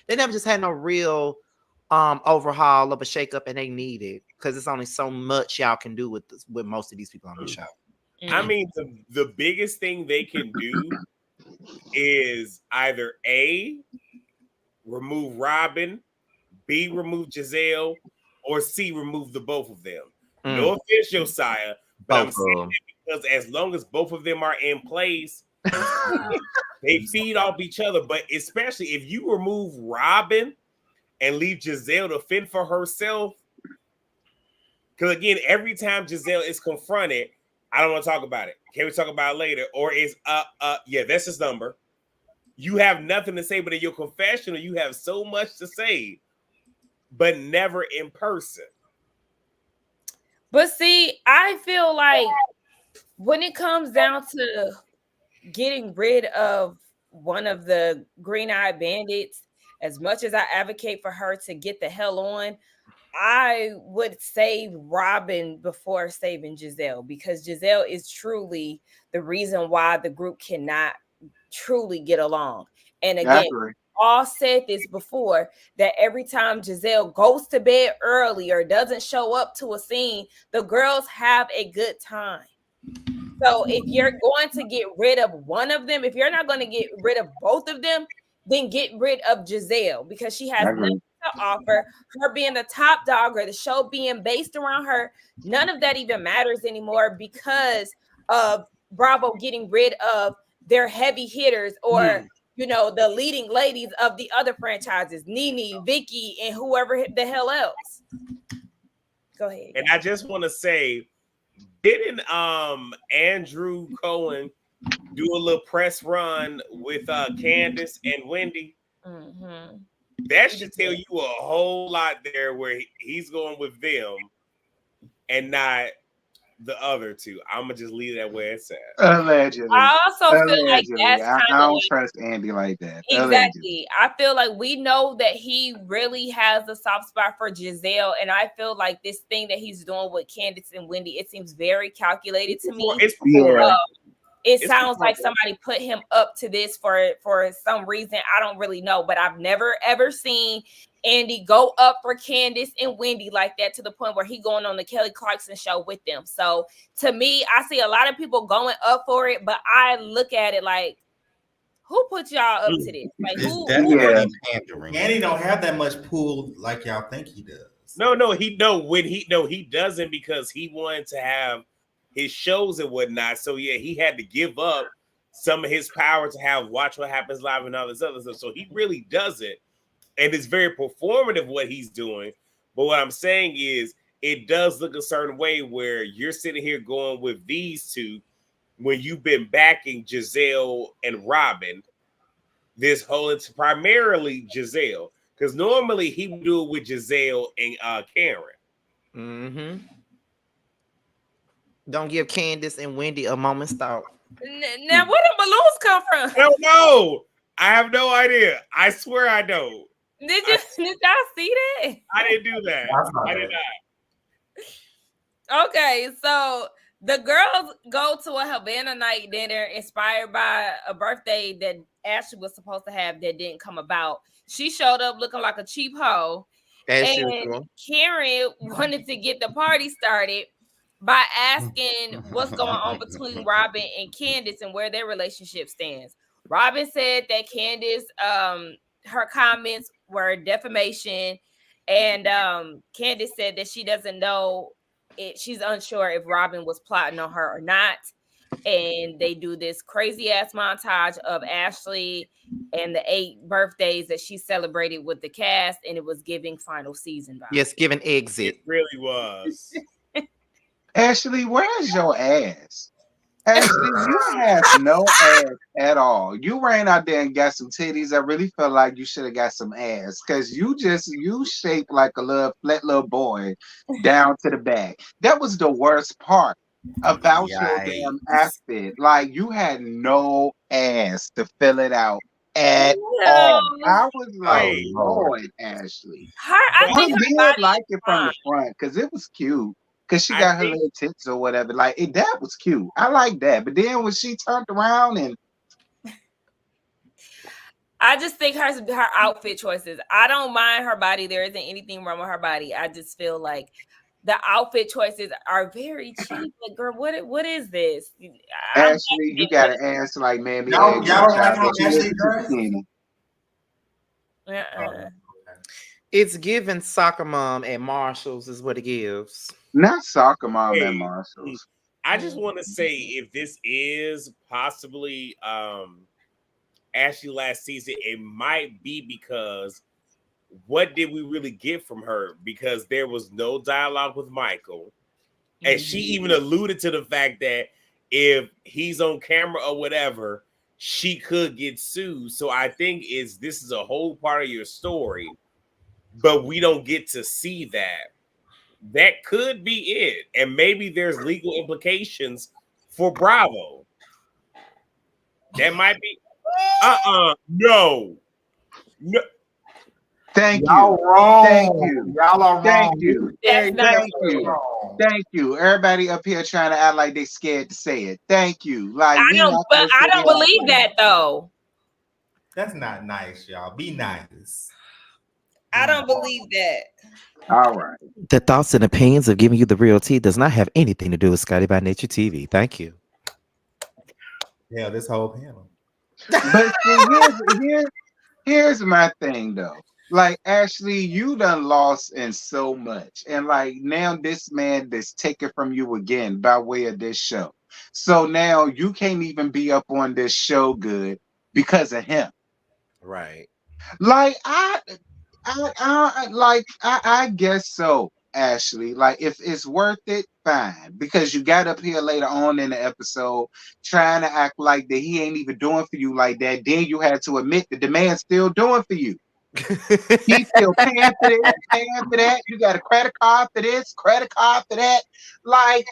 they never just had no real overhaul of a shakeup, and they need it because it's only so much y'all can do with most of these people on the show. I mean, the biggest thing they can do is either A, remove Robin, B, remove Giselle, or C, remove the both of them. No offense, Josiah, but I'm saying that because as long as both of them are in place, they feed off each other. But especially if you remove Robin and leave Giselle to fend for herself, because again, every time Giselle is confronted, I don't want to talk about it. Can we talk about it later? Or is yeah, that's his number. You have nothing to say, but in your confessional, you have so much to say, but never in person. But see, I feel like when it comes down to getting rid of one of the green-eyed bandits, as much as I advocate for her to get the hell on, I would save Robin before saving Giselle, because Giselle is truly the reason why the group cannot truly get along. And again, all said this before, that every time Giselle goes to bed early or doesn't show up to a scene, the girls have a good time. So if you're going to get rid of one of them, if you're not going to get rid of both of them, then get rid of Giselle, because she has nothing to offer. Her being the top dog or the show being based around her, none of that even matters anymore because of Bravo getting rid of their heavy hitters or you know, the leading ladies of the other franchises, Nene, Vicky, and whoever the hell else. Go ahead. And I just want to say, didn't Andrew Cohen do a little press run with Candace and Wendy? Mm-hmm. That should tell you a whole lot there, where he's going with them and not the other two. I'm gonna just leave that where it's at. Allegedly. I also feel like that's I don't trust Andy like that. Exactly. Allegedly. I feel like we know that he really has a soft spot for Giselle, and I feel like this thing that he's doing with Candace and Wendy, it seems very calculated to me. It sounds like somebody put him up to this for some reason. I don't really know, but I've never ever seen Andy go up for Candace and Wendy like that, to the point where he going on the Kelly Clarkson show with them. So to me, I see a lot of people going up for it, but I look at it like Who put y'all up to this? Like It's who? definitely pandering. Danny don't have that much pull like y'all think he does. He doesn't because he wanted to have his shows and whatnot. So yeah, he had to give up some of his power to have Watch What Happens Live and all this other stuff. So he really does it, and it's very performative what he's doing. But what I'm saying is, it does look a certain way where you're sitting here going with these two when you've been backing Giselle and Robin. This whole, it's primarily Giselle, because normally he would do it with Giselle and Karen. Mm-hmm. Don't give Candace and Wendy a moment's thought. Now, where the balloons come from? I don't know. I have no idea. I swear I don't. Did y'all see that? I didn't do that. I did not. Okay, so the girls go to a Havana night dinner inspired by a birthday that Ashley was supposed to have that didn't come about. She showed up looking like a cheap hoe. As and usual. Karen wanted to get the party started by asking what's going on between Robin and Candace and where their relationship stands. Robin said that Candace, her comments were defamation, and Candace said that she doesn't know it. She's unsure if Robin was plotting on her or not. And they do this crazy ass montage of Ashley and the 8 birthdays that she celebrated with the cast, and it was giving final season vibes. Yes, giving exit. It really was. Ashley, where's your ass? Ashley, you have no ass at all. You ran out there and got some titties. I really feel like you should have got some ass, because you shaped like a little flat little boy down to the back. That was the worst part about your damn outfit. Like, you had no ass to fill it out at all. I was like, Lord, Ashley. I think did like it from the front because it was cute. Because she got her little tits or whatever. Like, that was cute. I like that. But then when she turned around and... I just think her outfit choices. I don't mind her body. There isn't anything wrong with her body. I just feel like the outfit choices are very cheap. Like, girl, what is this? Ashley, you got an ass like Mammy. Y'all don't like how Ashley dressed? It's giving soccer mom at Marshall's is what it gives. Not soccer mom at Marshall's. I just want to say, if this is possibly Ashley last season, it might be because what did we really get from her? Because there was no dialogue with Michael. And she even alluded to the fact that if he's on camera or whatever, she could get sued. So I think this is a whole part of your story, but we don't get to see that. That could be it. And maybe there's legal implications for Bravo. That might be. No. Thank y'all you. Wrong. Thank you. Y'all are wrong. Thank you. Thank you. Wrong. Thank you. Everybody up here trying to act like they scared to say it. Thank you. Like, I don't believe that though. That's not nice, y'all. Be nice. I don't believe that. All right. The thoughts and opinions of giving you the real tea does not have anything to do with Scotty by Nature TV. Thank you. Yeah, this whole panel. But see, here's my thing though. Like, Ashley, you done lost in so much. And like, now this man that's taken from you again by way of this show. So now you can't even be up on this show good because of him. Right. Like, I guess so, Ashley. Like, if it's worth it, fine. Because you got up here later on in the episode trying to act like that he ain't even doing for you like that. Then you had to admit that the man's still doing for you. He's still paying for this, paying for that. You got a credit card for this, credit card for that. Like,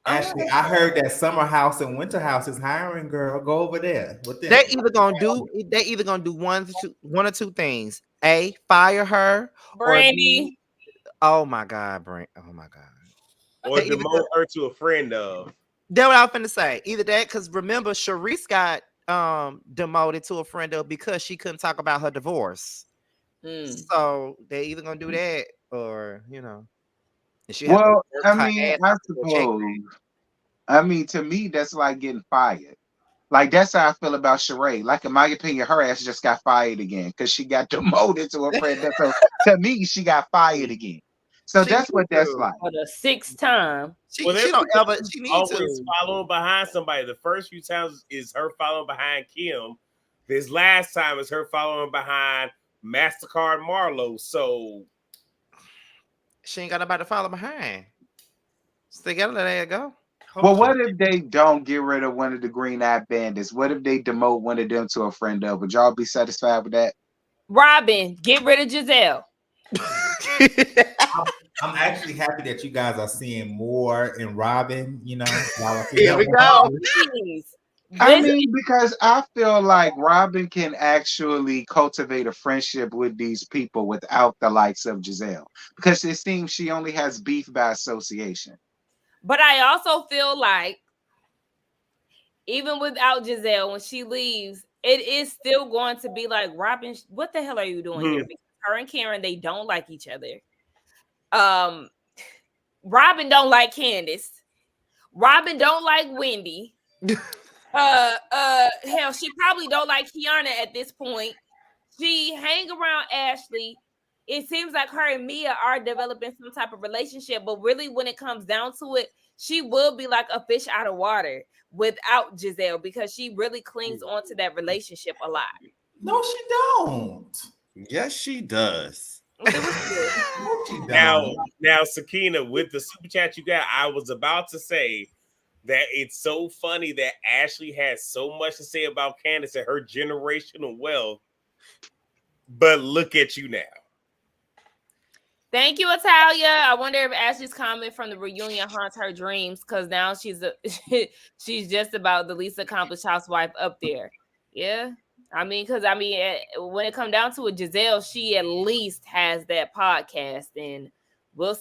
Ashley, I heard that Summer House and Winter House is hiring, girl. Go over there. They're either gonna do one or two things. A, fire her, Brandy. Oh my God, Brent. Oh my God. Or demote her to a friend of. That's what I was finna say. Either that, because remember, Sharice got demoted to a friend of because she couldn't talk about her divorce. So they're either gonna do that or, you know. Well, I mean, I suppose. I mean, to me, that's like getting fired. Like that's how I feel about Sheree. Like in my opinion, her ass just got fired again because she got demoted to a friend. So to me, she got fired again. So that's what that's like. For the 6th time. She don't ever. She needs always to following behind somebody. The first few times is her following behind Kim. This last time is her following behind MasterCard Marlo. So she ain't got nobody to follow behind. So they gotta let her go. Well, what if they don't get rid of one of the green-eyed bandits? What if they demote one of them to a friend of? Would y'all be satisfied with that? Robin, get rid of Giselle. I'm actually happy that you guys are seeing more in Robin. You know, here we go. I mean, because I feel like Robin can actually cultivate a friendship with these people without the likes of Giselle, because it seems she only has beef by association. But I also feel like even without Giselle, when she leaves, it is still going to be like, Robin, what the hell are you doing here? Because her and Karen, they don't like each other. Robin don't like Candace. Robin don't like Wendy. Hell, she probably don't like Kiana at this point. She hang around Ashley. It seems like her and Mia are developing some type of relationship, but really when it comes down to it, she will be like a fish out of water without Giselle because she really clings on to that relationship a lot. No, she don't. Yes, she does. Now, Sakina, with the super chat you got, I was about to say that it's so funny that Ashley has so much to say about Candace and her generational wealth, but look at you now. Thank you, Italia. I wonder if Ashley's comment from the reunion haunts her dreams because now she's just about the least accomplished housewife up there. Yeah, I mean, because when it comes down to it, Giselle, she at least has that podcast, and we'll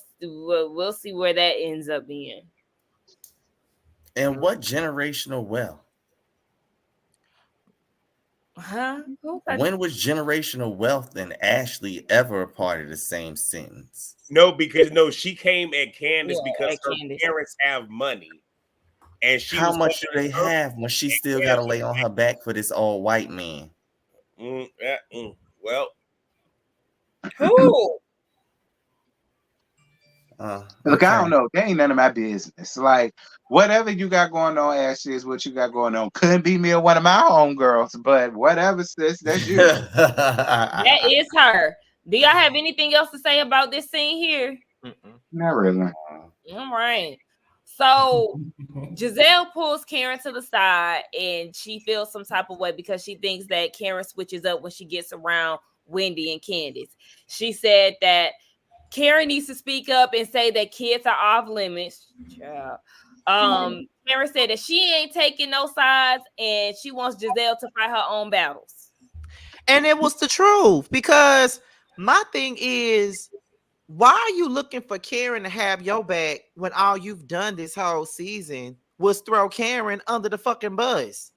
see where that ends up being. And what generational wealth? Huh? When was generational wealth and Ashley ever a part of the same sentence? No, because she came at Candace because her parents have money. And how much do they have when she still got to lay on her back for this all white man? Well, who? Look, I don't know. That ain't none of my business. Like, whatever you got going on, Ashley, is what you got going on. Couldn't be me or one of my homegirls, but whatever, sis, that's you. That is her. Do y'all have anything else to say about this scene here? Not really. All right. So Giselle pulls Karen to the side and she feels some type of way because she thinks that Karen switches up when she gets around Wendy and Candace. She said that Karen needs to speak up and say that kids are off limits. Karen said that she ain't taking no sides and she wants Giselle to fight her own battles. And it was the truth, because my thing is, why are you looking for Karen to have your back when all you've done this whole season was throw Karen under the fucking bus?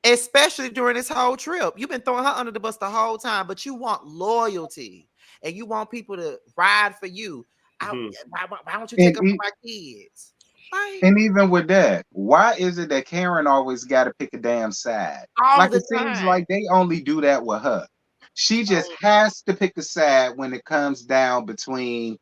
Especially during this whole trip. You've been throwing her under the bus the whole time, but you want loyalty and you want people to ride for you. Why don't you take up for my kids? And even with that, why is it that Karen always got to pick a damn side? Like it seems like they only do that with her. She just has to pick a side when it comes down between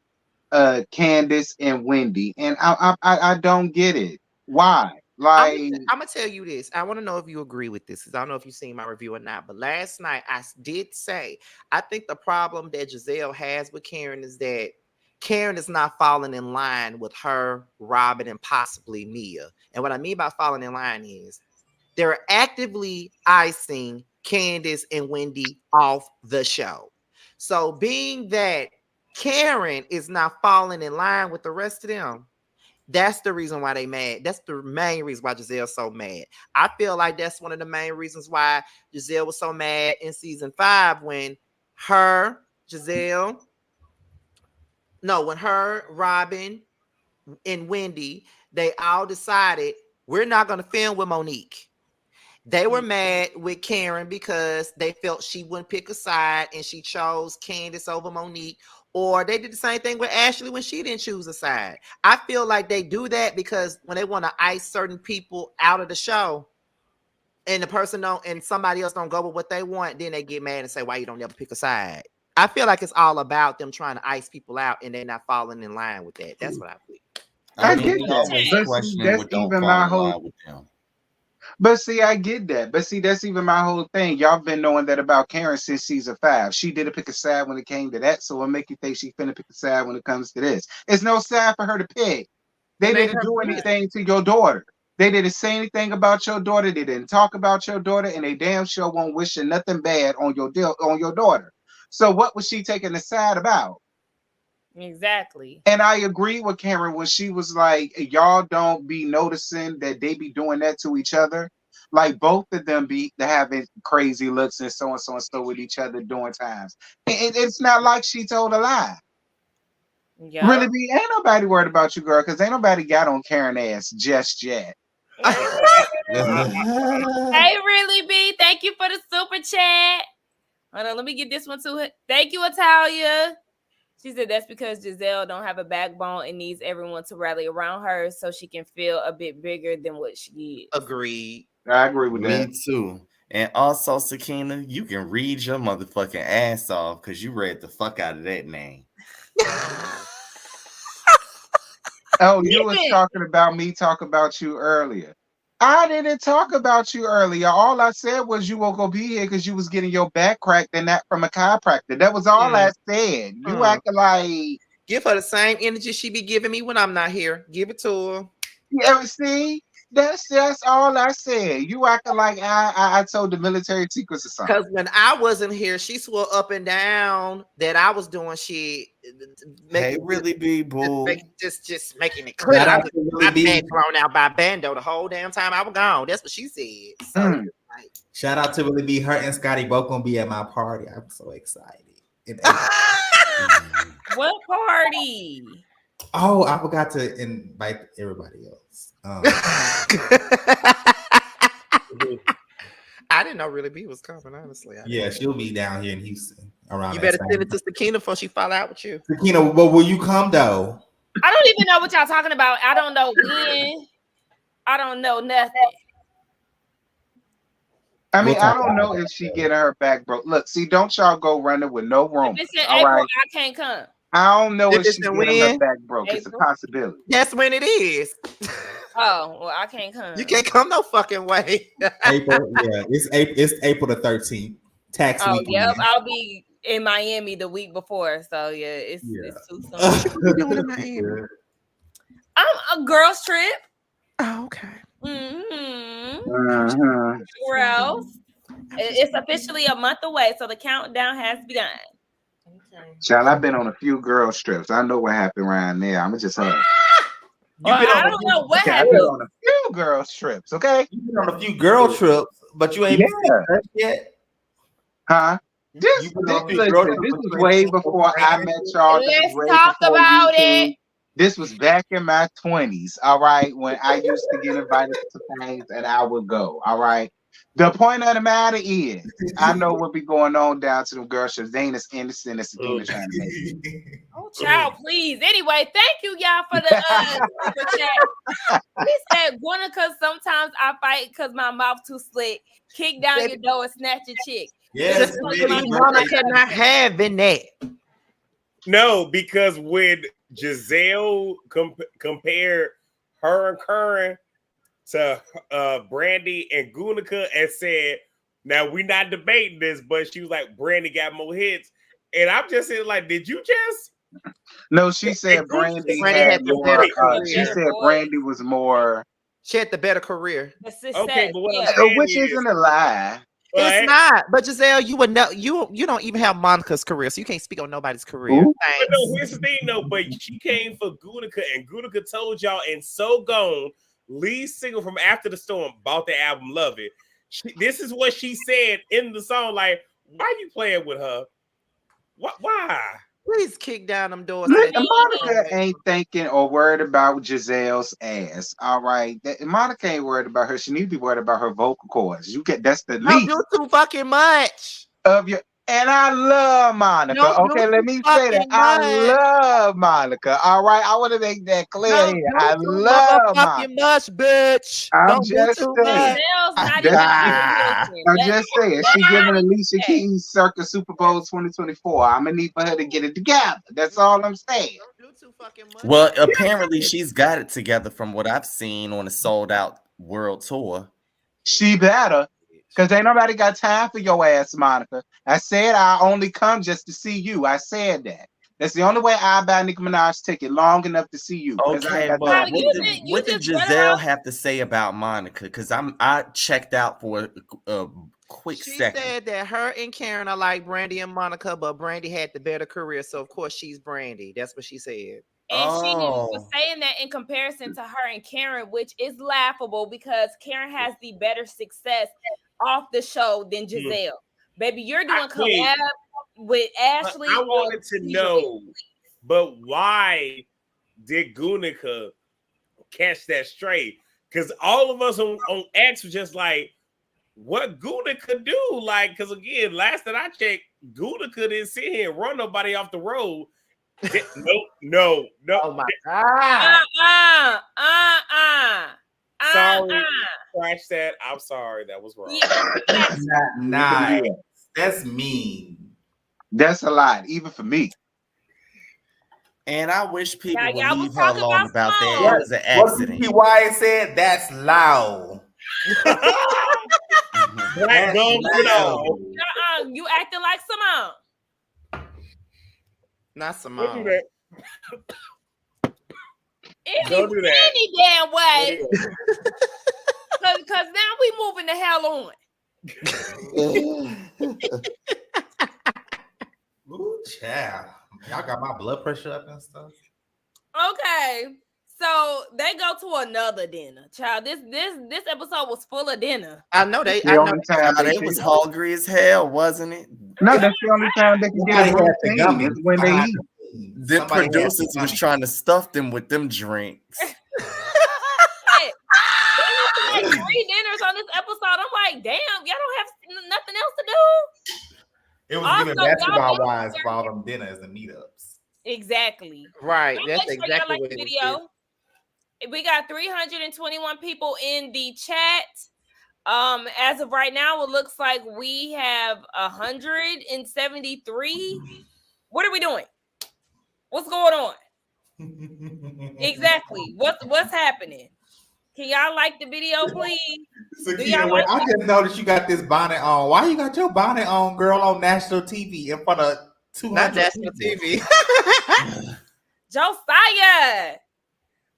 Candace and Wendy, and I don't get it. Why? Like, I'm gonna tell you this. I want to know if you agree with this, because I don't know if you've seen my review or not. But last night I did say I think the problem that Giselle has with Karen is that Karen is not falling in line with her, Robin, and possibly Mia. And what I mean by falling in line is they're actively icing Candace and Wendy off the show. So being that Karen is not falling in line with the rest of them, that's the reason why they mad. That's the main reason why Giselle's so mad. I feel like that's one of the main reasons why Giselle was so mad in season 5 when her, Robin, and Wendy, they all decided we're not going to film with Monique. They were mad with Karen because they felt she wouldn't pick a side and she chose Candace over Monique. Or they did the same thing with Ashley when she didn't choose a side. I feel like they do that because when they want to ice certain people out of the show, and the person don't, and somebody else don't go with what they want, then they get mad and say, "Why you don't ever pick a side?" I feel like it's all about them trying to ice people out, and they're not falling in line with that. That's what I feel. I mean, get we that. always But see, question that's what don't even fall my in whole. line with them. But see, I get that. But see, that's even my whole thing. Y'all been knowing that about Karen since season 5. She didn't pick a side when it came to that, so what make you think she finna pick a side when it comes to this? It's no side for her to pick. They didn't do anything to your daughter. They didn't say anything about your daughter. They didn't talk about your daughter, and they damn sure won't wishing nothing bad on your daughter. So what was she taking the side about? Exactly. And I agree with Karen when she was like, y'all don't be noticing that they be doing that to each other. Like both of them be having crazy looks and so with each other during times. It's not like she told a lie. Yep. Really be ain't nobody worried about you, girl, because ain't nobody got on Karen ass just yet. Hey, really B, thank you for the super chat. Hold on, let me get this one to it. Thank you, Italia. She said that's because Giselle don't have a backbone and needs everyone to rally around her so she can feel a bit bigger than what she is. Agreed. I agree with that. Me too. And also, Sakina, you can read your motherfucking ass off because you read the fuck out of that name. Oh, you was talking about me talk about you earlier. I didn't talk about you earlier. All I said was you won't go be here because you was getting your back cracked and that from a chiropractor. That was all I said. You acting like give her the same energy she be giving me when I'm not here. Give it to her. Yeah, see, that's all I said. You acting like I told the military secrets or something. Because when I wasn't here, she swore up and down that I was doing shit. Really be boo. Just making it clear. I was not being thrown out by Bando the whole damn time I was gone. That's what she said. So, shout out to Really B. Her and Scotty both gonna be at my party. I'm so excited. What party? Oh, I forgot to invite everybody else. I didn't know Really B was coming, honestly. Yeah, she'll be down here in Houston around. You better send it to Sakina before she fall out with you. Sakina, well, will you come though? I don't even know what y'all talking about. I don't know when. I don't know nothing. I mean, I don't know if she getting her back broke. Look, see, don't y'all go running with no rumors. If it's in April, right? I can't come. I don't know if she's getting her back broke. It's a possibility. That's when it is. Oh, well, I can't come. You can't come no fucking way. April, yeah, it's April the 13th. Tax weekend. Yep, I'll be in Miami the week before. So yeah, it's too soon. I'm a girls trip. Oh, okay. Where else? It's officially a month away, so the countdown has begun. Child, I've been on a few girls trips. I know what happened around there. I'm just saying. I don't know what happened. I've been on a few girls trips. Okay, you've been on a few girl trips, but you ain't yet. Huh? This is way before I met y'all. Let's talk about it. This was back in my 20s, all right, when I used to get invited to things and I would go, all right? The point of the matter is, I know what be going on down to them girls trips. They ain't as innocent as Sakina trying to make it. Oh, child, please. Anyway, thank you, y'all, for the super chat. He said, Guanica, sometimes I fight because my mouth too slick. Kick down your door and snatch your chick. Yes, Monica not having that. No, because when Giselle compared her and Curran to Brandy and Guanica and said, now we're not debating this, but she was like, Brandy got more hits. And I'm just saying, like, did you just? No, she said Brandy had more. She said Brandy was more. She had the better career. Okay, but what I'm saying which isn't a lie. It's not, but Giselle, you would know you don't even have Monica's career, so you can't speak on nobody's career. But no, here's the thing, though. But she came for Guanica, and Guanica told y'all, and So Gone, lead single from After the Storm, bought the album, love it. This is what she said in the song. Like, why are you playing with her? Why? Please kick down them doors. Monica ain't thinking or worried about Giselle's ass. All right, Monica ain't worried about her. She need to be worried about her vocal cords. That's the least. You do too fucking much of your. And I love Monica. Don't Okay, do let too me say that. fucking I much. love Monica. All right, I want to make that clear Don't here. do I too love Monica. motherfucking much, bitch. I'm Don't do just too saying. much. Giselle's not even That's, listen. I'm Let just saying. let She her giving be Alicia that. Keys circa Super Bowl 2024. I'm gonna need for her to get it together. That's all I'm saying. Don't do too fucking much. Well, apparently she's got it together from what I've seen on a sold out world tour. She better, because ain't nobody got time for your ass, Monica. I said I only come just to see you. I said that. That's the only way I buy Nicki Minaj's ticket long enough to see you. Because I Okay, ain't got but time for you you. what did just brought her Giselle out. have to say about Monica? Because I checked out for a quick She second. said that her and Karen are like Brandy and Monica, but Brandy had the better career, so of course she's Brandy. That's what she said. And she was Oh, saying that in comparison to her and Karen, which is laughable because Karen has the better success off the show than Giselle. Baby, you're doing collab with Ashley. I wanted to know, but why did Gunica catch that straight? Because all of us on X were just like, what Gunica do? Like, because again, last that I checked, Gunica didn't sit here and run nobody off the road. No. Oh my god. Sorry, scratch that. I'm sorry, that was wrong. Nice. That's mean. That's a lot, even for me. and I wish people Now, would y'all leave was her talking alone about that. about It was an What accident. PY said, that's loud. Black gums and all. You acting like Simone. Not Don't Simone. do that. Don't do that. Any damn way. Because now we moving the hell on. Ooh, child. Y'all got my blood pressure up and stuff. Okay. So they go to another dinner. Child, this episode was full of dinner. I know they. The I know. only time God, they was hungry as hell, wasn't it? No, that's the only time they can get a routine is when they eat. The producers was trying to stuff them with them drinks. Like 3 dinners on this episode. I'm like, damn, y'all don't have nothing else to do. It was Also, giving y'all basketball better- wise for all them dinners and meetups. Exactly. Right. Y'all That's make sure exactly y'all what like the it video. We got 321 people in the chat. As of right now, it looks like we have 173. What are we doing? What's going on? Exactly. What's happening? Can y'all like the video, please? I just noticed you got this bonnet on. Why you got your bonnet on, girl, on national TV in front of 200 Not national people? TV. Josiah,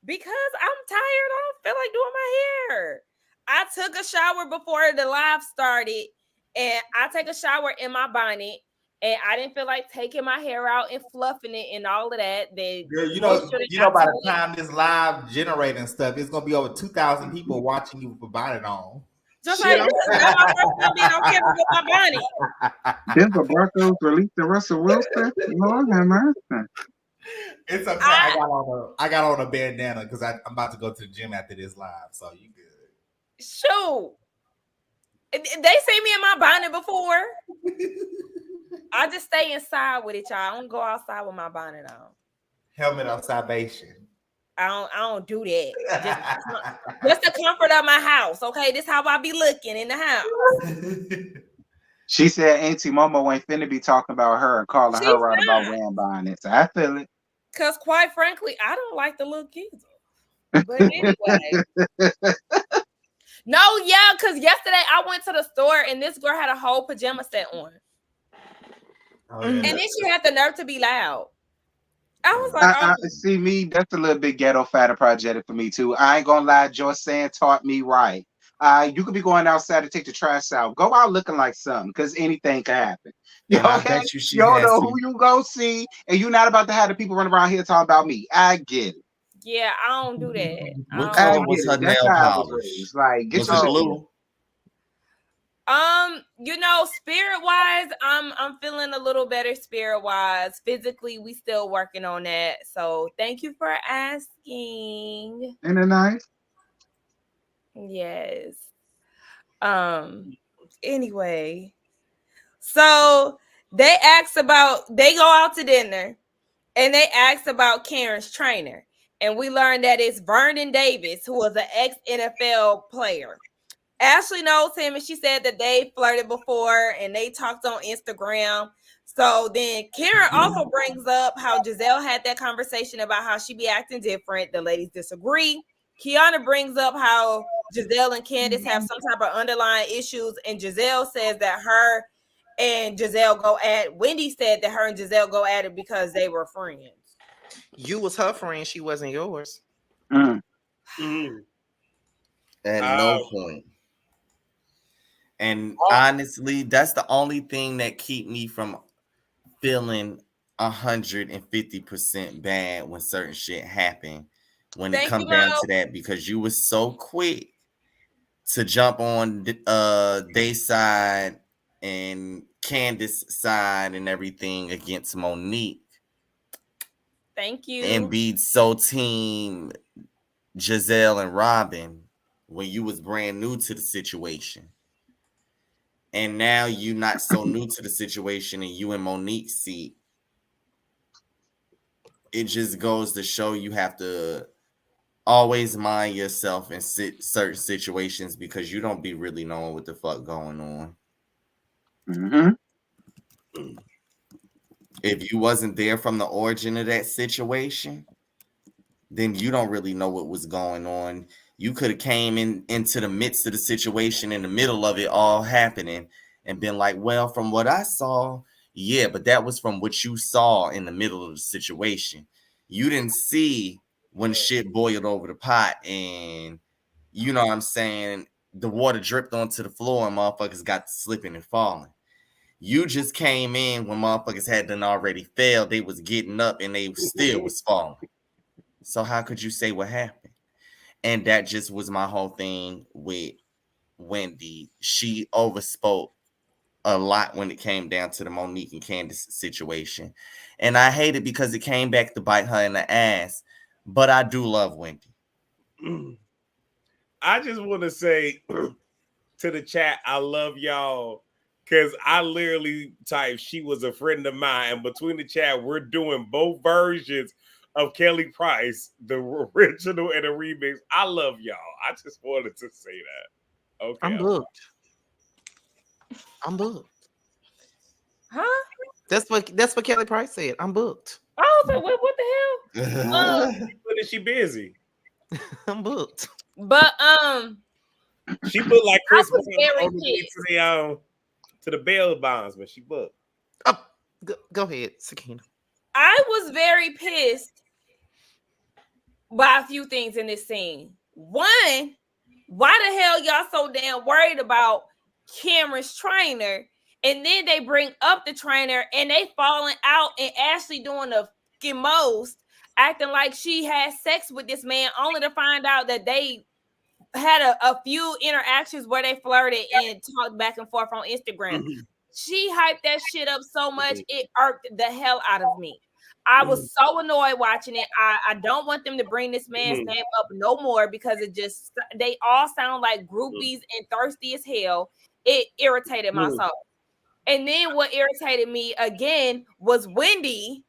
because I'm tired. I don't feel like doing my hair. I took a shower before the live started, and I take a shower in my bonnet, and I didn't feel like taking my hair out and fluffing it and all of that. Girl, you know, by the time this live generating stuff, it's gonna be over 2,000 people watching you with a bonnet on. Just like this is not my first time being on camera with my bonnet. Denver Broncos released the Russell Wilson. Lord have mercy. It's okay. I got on a bandana because I'm about to go to the gym after this live, so you good. Shoot. They see me in my bonnet before. I just stay inside with it, y'all. I don't go outside with my bonnet on. Helmet of salvation. I don't do that. Just the comfort of my house. Okay, this how I be looking in the house. She said Auntie Momo ain't finna be talking about her and calling her out about wearing bonnets. I feel it. Because quite frankly, I don't like the look either. But anyway. No, yeah, because yesterday I went to the store and this girl had a whole pajama set on. Oh, yeah. And then she had the nerve to be loud. I was like, see me, that's a little bit ghetto fat project for me too. I ain't gonna lie, Joyce Sand taught me right. You could be going outside to take the trash out. Go out looking like something, because anything can happen. You don't know who you go see, and you're not about to have the people running around here talking about me. I get it. Yeah, I don't do that. What color was her nail polish? Like, get was it blue? Spirit wise, I'm feeling a little better spirit wise. Physically, we still working on that. So thank you for asking. Ain't it nice? Yes. Anyway, so they go out to dinner and they asked about Karen's trainer. And we learned that it's Vernon Davis, who was an ex-NFL player. Ashley knows him, and she said that they flirted before and they talked on Instagram. So then Karen also brings up how Giselle had that conversation about how she be acting different. The ladies disagree. Kiana brings up how Giselle and Candace have some type of underlying issues, and Giselle says that her and Giselle Wendy said that her and Giselle go at it because they were friends. You was her friend, she wasn't yours. At no point. And honestly, that's the only thing that keep me from feeling 150% bad when certain shit happen. When it comes down to that, because you was so quick to jump on their side and Candace side and everything against Monique. Thank you. And be so team Giselle and Robin when you was brand new to the situation. And now you not so new to the situation and you and Monique's seat. It just goes to show you have to always mind yourself in certain situations because you don't be really knowing what the fuck going on. If you wasn't there from the origin of that situation, then you don't really know what was going on. You could have came into the midst of the situation, in the middle of it all happening, and been like, well, from what I saw, yeah, but that was from what you saw in the middle of the situation. You didn't see when shit boiled over the pot and, you know what I'm saying, the water dripped onto the floor and motherfuckers got to slipping and falling. You just came in when motherfuckers had done already failed. They was getting up and they still was falling. So how could you say what happened? And that just was my whole thing with Wendy. She overspoke a lot when it came down to the Monique and Candace situation. And I hate it because it came back to bite her in the ass. But I do love Wendy. I just want to say to the chat, I love y'all. Because I literally typed, she was a friend of mine. And between the chat, we're doing both versions of Kelly Price, the original and the remix. I love y'all. I just wanted to say that. Okay. I'm booked. Huh? That's what Kelly Price said. I'm booked. Oh, so what the hell? But is she busy? I'm booked. But she booked like Chris was very to the bail bondsman. She booked. Oh, go ahead, Sakina. I was very pissed by a few things in this scene. One, why the hell y'all so damn worried about Cameron's trainer? And then they bring up the trainer and they falling out and Ashley doing the fucking most, acting like she had sex with this man, only to find out that they had a few interactions where they flirted and talked back and forth on Instagram. She hyped that shit up so much, it irked the hell out of me. I was so annoyed watching it. I don't want them to bring this man's name up no more because they all sound like groupies and thirsty as hell. It irritated my soul. And then what irritated me again was Wendy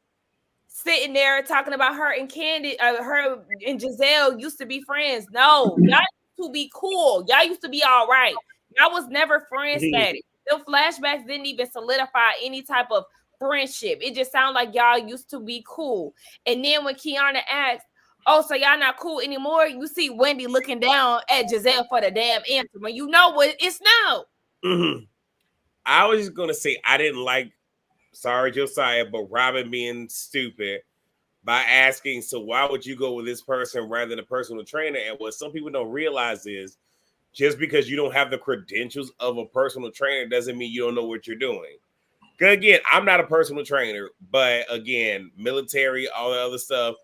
sitting there talking about her and Candy, her and Giselle used to be friends. No, y'all used to be cool. Y'all used to be all right. Y'all was never friend status. The flashbacks didn't even solidify any type of friendship. It just sounded like y'all used to be cool. And then when Kiana asked, oh, so y'all not cool anymore? You see Wendy looking down at Giselle for the damn answer. When you know what it's no. I was just going to say, I didn't like, sorry, Josiah, but Robin being stupid by asking, so why would you go with this person rather than a personal trainer? And what some people don't realize is just because you don't have the credentials of a personal trainer doesn't mean you don't know what you're doing. Again, I'm not a personal trainer, but again, military, all the other stuff,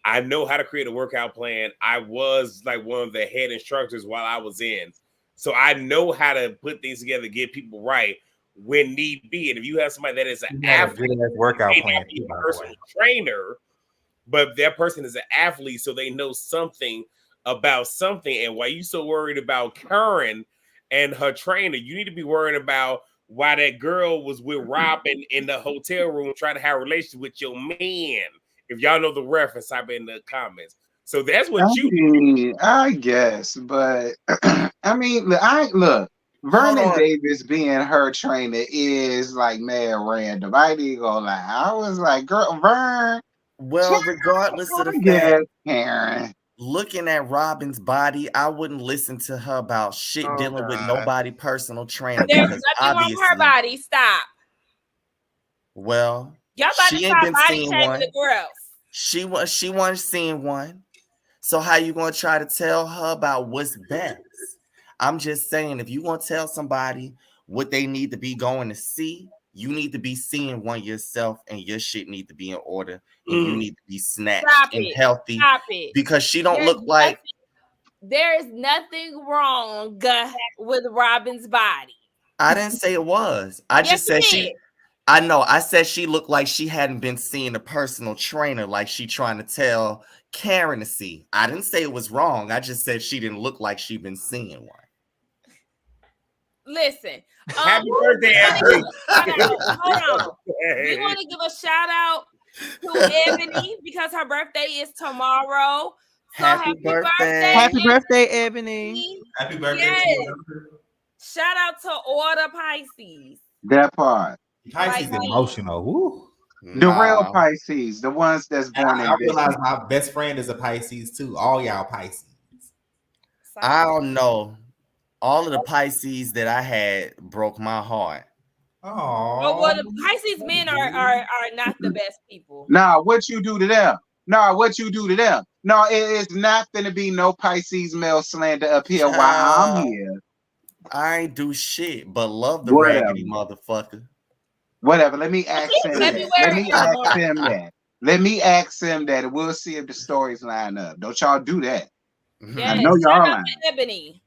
I know how to create a workout plan. I was like one of the head instructors while I was in. So I know how to put things together, get people right when need be. And if you have somebody that is an athlete, workout plan, a personal trainer, but that person is an athlete, so they know something about something. And why you so worried about Karen and her trainer, you need to be worried about why that girl was with Robin in the hotel room trying to have a relationship with your man. If y'all know the reference, type in the comments. So that's what I guess, but I mean, look. Vernon Davis being her trainer is like mad random. I ain't gonna lie. I was like, girl, Vern. Well, regardless of the fact, Karen. Looking at Robin's body, I wouldn't listen to her about shit dealing with nobody personal trainer. There's nothing wrong with her body. Stop. Well, y'all about to stop body shaming the girls. She wasn't seeing one. So how you gonna try to tell her about what's best? I'm just saying, if you want to tell somebody what they need to be going to see, you need to be seeing one yourself, and your shit need to be in order, and you need to be snatched and healthy. Stop it. Because she don't look like. There is nothing wrong with Robin's body. I didn't say it was. I just said she. I know. I said she looked like she hadn't been seeing a personal trainer, like she trying to tell Karen to see. I didn't say it was wrong. I just said she didn't look like she'd been seeing one. Listen. Happy birthday, Hold on. We want to give a shout out to Ebony because her birthday is tomorrow. So happy birthday. Happy birthday, Ebony. Happy birthday. Yes. Shout out to all the Pisces. That part. Pisces emotional. Woo. The real Pisces, the ones that's born in. I realize my best friend is a Pisces too. All y'all Pisces. I don't know. All of the Pisces that I had broke my heart. Oh, well, the Pisces men are not the best people. Nah, what you do to them? No, it's not gonna be no Pisces male slander up here while I'm here. I ain't do shit but love the raggedy motherfucker. Whatever. Let me ask him that. Let me ask him that, and we'll see if the stories line up. Don't y'all do that. Yes, I know y'all lying. Ebony.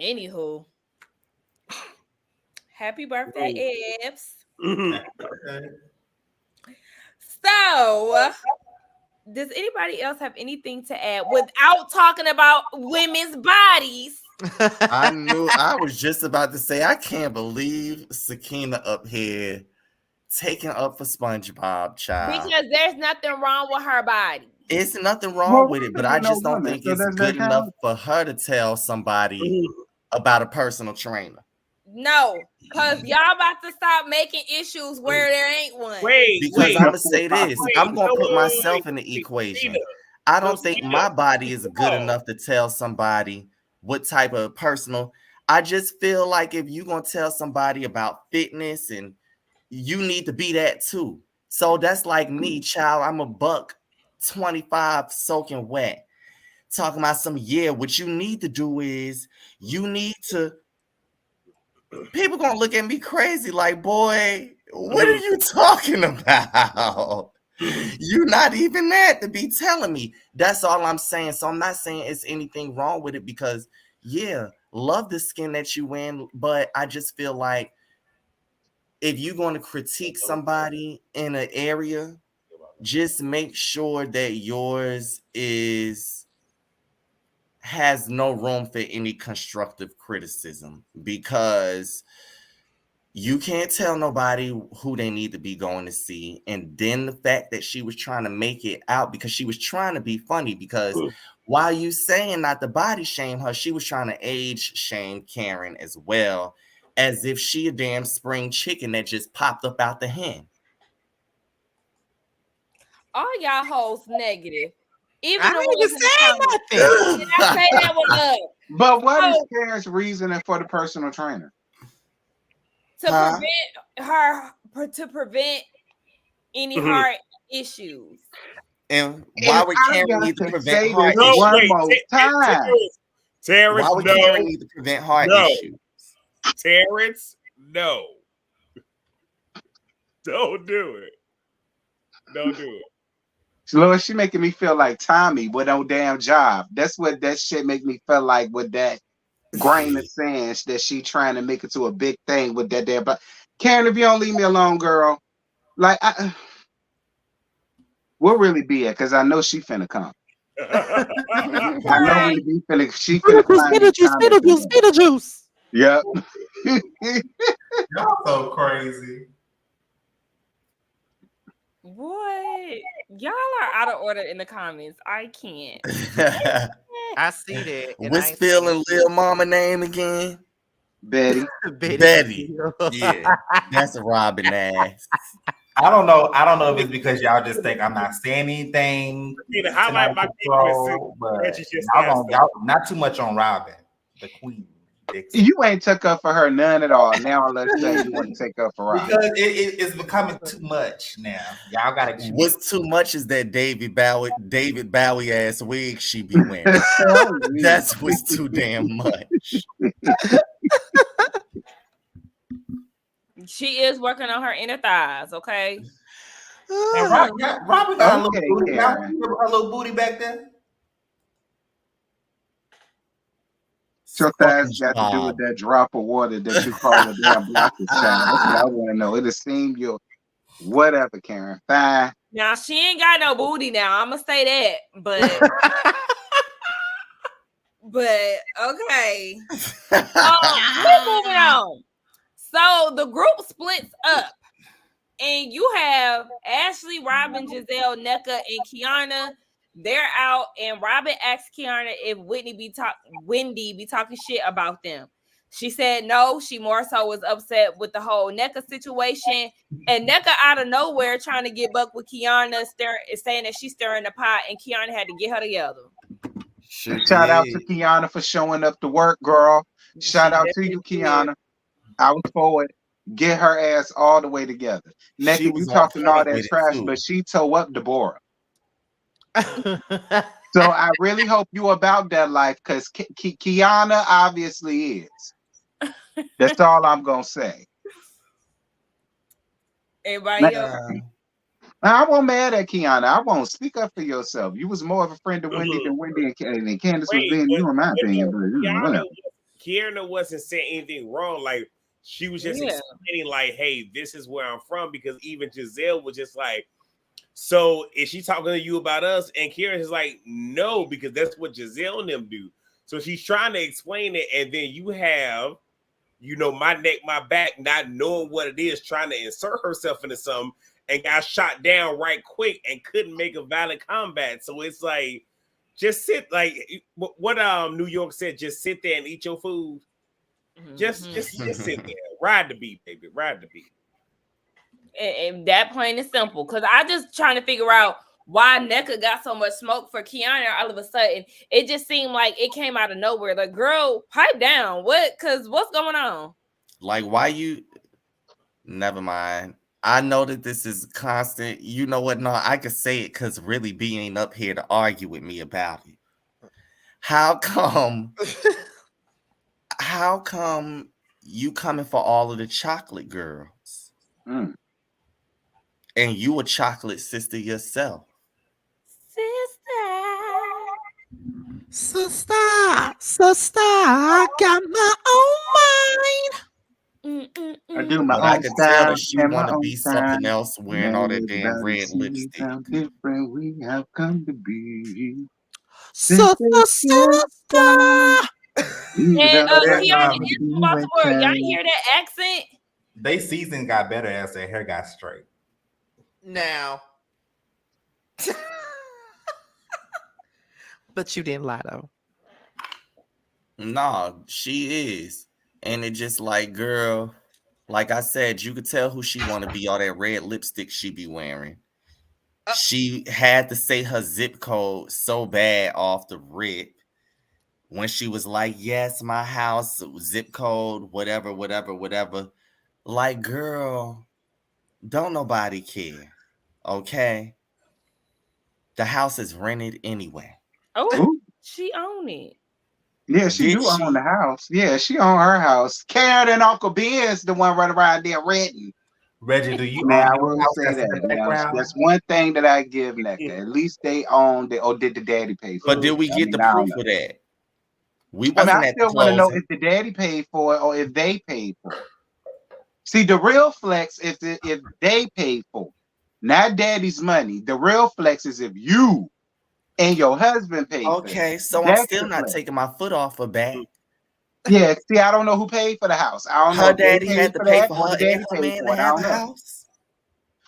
Anywho, happy birthday, Ebs. So, does anybody else have anything to add without talking about women's bodies? I was just about to say, I can't believe Sakina up here taking up for SpongeBob, child. Because there's nothing wrong with her body. It's nothing wrong with it, but I just don't think it's good enough for her to tell somebody about a personal trainer. No, because y'all about to stop making issues where there ain't one. Because I'm going to say this. I'm going to put myself in the equation. I don't think my body is good enough to tell somebody what type of personal. I just feel like if you're going to tell somebody about fitness, and you need to be that too. So that's like me, child. I'm a $125 soaking wet. Talking about what you need to do is you need to. People gonna look at me crazy, like, boy, what are you talking about? You're not even that to be telling me. That's all I'm saying. So I'm not saying it's anything wrong with it, because love the skin that you in, but I just feel like if you're going to critique somebody in an area, just make sure that yours has no room for any constructive criticism, because you can't tell nobody who they need to be going to see. And then the fact that she was trying to make it out, because she was trying to be funny, because while you saying not to body shame her, she was trying to age shame Karen as well, as if she a damn spring chicken that just popped up out the hen. All y'all hoes negative. Even I didn't even say nothing. Did I say that with love? But what is Karen's reasoning for the personal trainer? To prevent any heart issues. And why would Karen need to prevent heart issues? One more time. Terrence, why would Karen need to prevent heart issues? Terrence, no. Don't do it. Don't do it. Lord, she making me feel like Tommy with no damn job. That's what that shit make me feel like, with that grain of sand that she trying to make it to a big thing with that damn. But Karen, if you don't leave me alone, girl, like we'll really be it, because I know she finna come. I know she finna Beetlejuice. Yep. Y'all so crazy. What? Y'all are out of order in the comments. I can't. I see that. What's feeling Lil Mama name again? Betty. Betty. Yeah, that's a Robin ass. I don't know if it's because y'all just think I'm not saying anything. The highlight my Control, but y'all not too much on Robin, the queen. Dixon. You ain't took up for her none at all. Now let's say you want to take up for Robin. Because it's becoming too much now. Y'all gotta. What's too much is that David Bowie ass wig she be wearing. That's what's too damn much. She is working on her inner thighs, okay? And Robin got a little booty back there. So thighs got to do with that drop of water that you call a damn blockage child. That's what I want to know. It'll seem your whatever, Karen. Fine. Now she ain't got no booty now. I'm gonna say that, but okay. We're moving on. So the group splits up, and you have Ashley, Robin, Giselle, Nneka, and Kiana. They're out, and Robin asked Kiana if Wendy be talking shit about them. She said no. She more so was upset with the whole Nneka situation, and Nneka out of nowhere trying to get buck with Kiana, saying that she's stirring the pot, and Kiana had to get her together. Shout out to Kiana for showing up to work, girl. Shout out to you, Kiana. I was for it. Get her ass all the way together. Nneka, you talking all that trash, but she tore up Deborah. So I really hope you about that life, because Kiana obviously is. That's all I'm gonna say. Everybody else. I won't mad at Kiana. I won't speak up for yourself. You was more of a friend to Wendy than Wendy and Candace was being you, in my opinion. But whatever. Kiana wasn't saying anything wrong. Like, she was just explaining, like, hey, this is where I'm from, because even Giselle was just like, so is she talking to you about us? And Kieran is like, no, because that's what Giselle and them do. So she's trying to explain it, and then you have, my neck, my back, not knowing what it is, trying to insert herself into something, and got shot down right quick and couldn't make a valid combat. So it's like, just sit, like what New York said, just sit there and eat your food. Just sit there. Ride the beat, baby. Ride the beat. And that plain and simple. Because I just trying to figure out why Nneka got so much smoke for Kiana all of a sudden. It just seemed like it came out of nowhere. Like, girl, pipe down. Because what's going on? Like, why you... Never mind. I know that this is constant. You know what? No, I could say it because really B ain't up here to argue with me about it. How come you coming for all of the chocolate girls? And you a chocolate sister yourself? Sister, I got my own mind. I do my own I can tell style. that she want to be something else, wearing all that damn red lipstick. How different we have come to be. Sister. And Kiana is from Baltimore. Y'all hear that accent? They season got better as their hair got straight. Now. But you didn't lie, though. No, she is. And it just like, girl, like I said, you could tell who she want to be, all that red lipstick she be wearing. She had to say her zip code so bad off the rip when she was like, yes, my house, zip code, whatever. Like, girl, don't nobody care, okay? The house is rented anyway. Oh, she own it. Yeah, she do own the house. Yeah, she own her house. Karen and Uncle Ben is the one running around there renting. Reggie, do you? Now I will say that. That's one thing that I give Nneka. At least they own the. Or did the daddy pay for it? But did we get the proof of that? I still want to know if the daddy paid for it or if they paid for it. See, the real flex if they paid for it, not daddy's money. The real flex is if you and your husband paid for it. Okay, so I'm still not taking my foot off her back. Yeah, see, I don't know who paid for the house. I don't know Her if they daddy paid had to for pay that for or her the daddy and her paid man to for it. I have don't the know. house.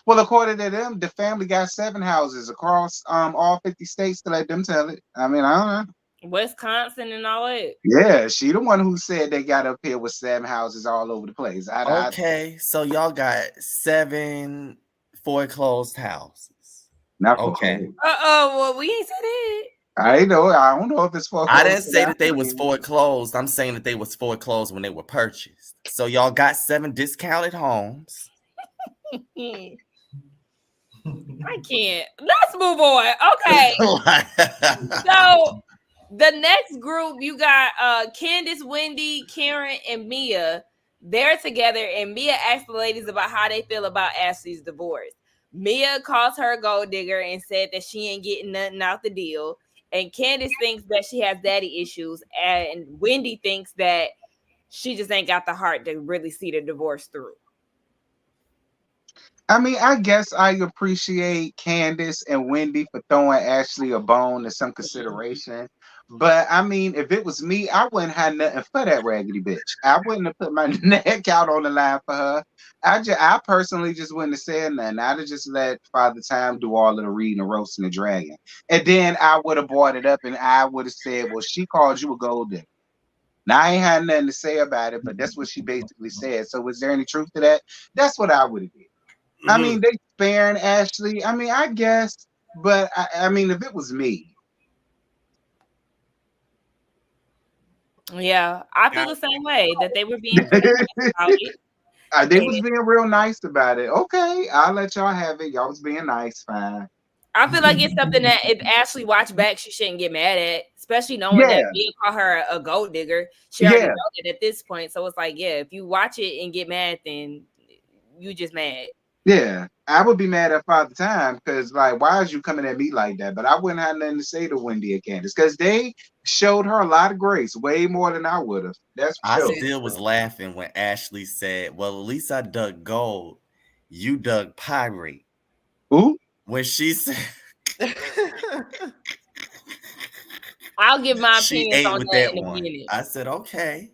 Well, according to them, the family got 7 houses across all 50 states to let them tell it. I mean, I don't know. Wisconsin and all that. Yeah, she the one who said they got up here with 7 houses all over the place. Okay, so y'all got 7 foreclosed houses. Not Okay. foreclosed. Well, we ain't said it. I know. I don't know if it's I foreclosed. didn't say that they was foreclosed. I'm saying that they was foreclosed when they were purchased. So y'all got 7 discounted homes. I can't. Let's move on. Okay. So the next group, you got Candace, Wendy, Karen, and Mia. They're together, and Mia asked the ladies about how they feel about Ashley's divorce. Mia calls her a gold digger and said that she ain't getting nothing out the deal. And Candace thinks that she has daddy issues, and Wendy thinks that she just ain't got the heart to really see the divorce through. I mean, I guess I appreciate Candace and Wendy for throwing Ashley a bone and some consideration. But I mean, if it was me, I wouldn't have nothing for that raggedy bitch. I wouldn't have put my neck out on the line for her. I personally just wouldn't have said nothing. I'd have just let Father Time do all of the reading and roasting the dragon. And then I would have brought it up and I would have said, well, she called you a gold digger. Now I ain't had nothing to say about it, but that's what she basically said. So was there any truth to that? That's what I would have did. I mean, they sparing Ashley. I mean, I guess, but I mean, if it was me. Yeah, I feel the same way that they were being pretty nice about it. They was being real nice about it. Okay, I'll let y'all have it. Y'all was being nice, fine. I feel like it's something that if Ashley watched back, she shouldn't get mad at, especially knowing that Mia called her a gold digger. She already knows it at this point. So it's like, yeah, if you watch it and get mad, then you just mad. Yeah, I would be mad at Father Time because, like, why is you coming at me like that? But I wouldn't have nothing to say to Wendy and Candace because they showed her a lot of grace, way more than I would have. That's for I sure. still was laughing when Ashley said, well, at least I dug gold. You dug pirate. Who? When she said I'll give my she opinions ate on with that that in a one. minute. I said, okay.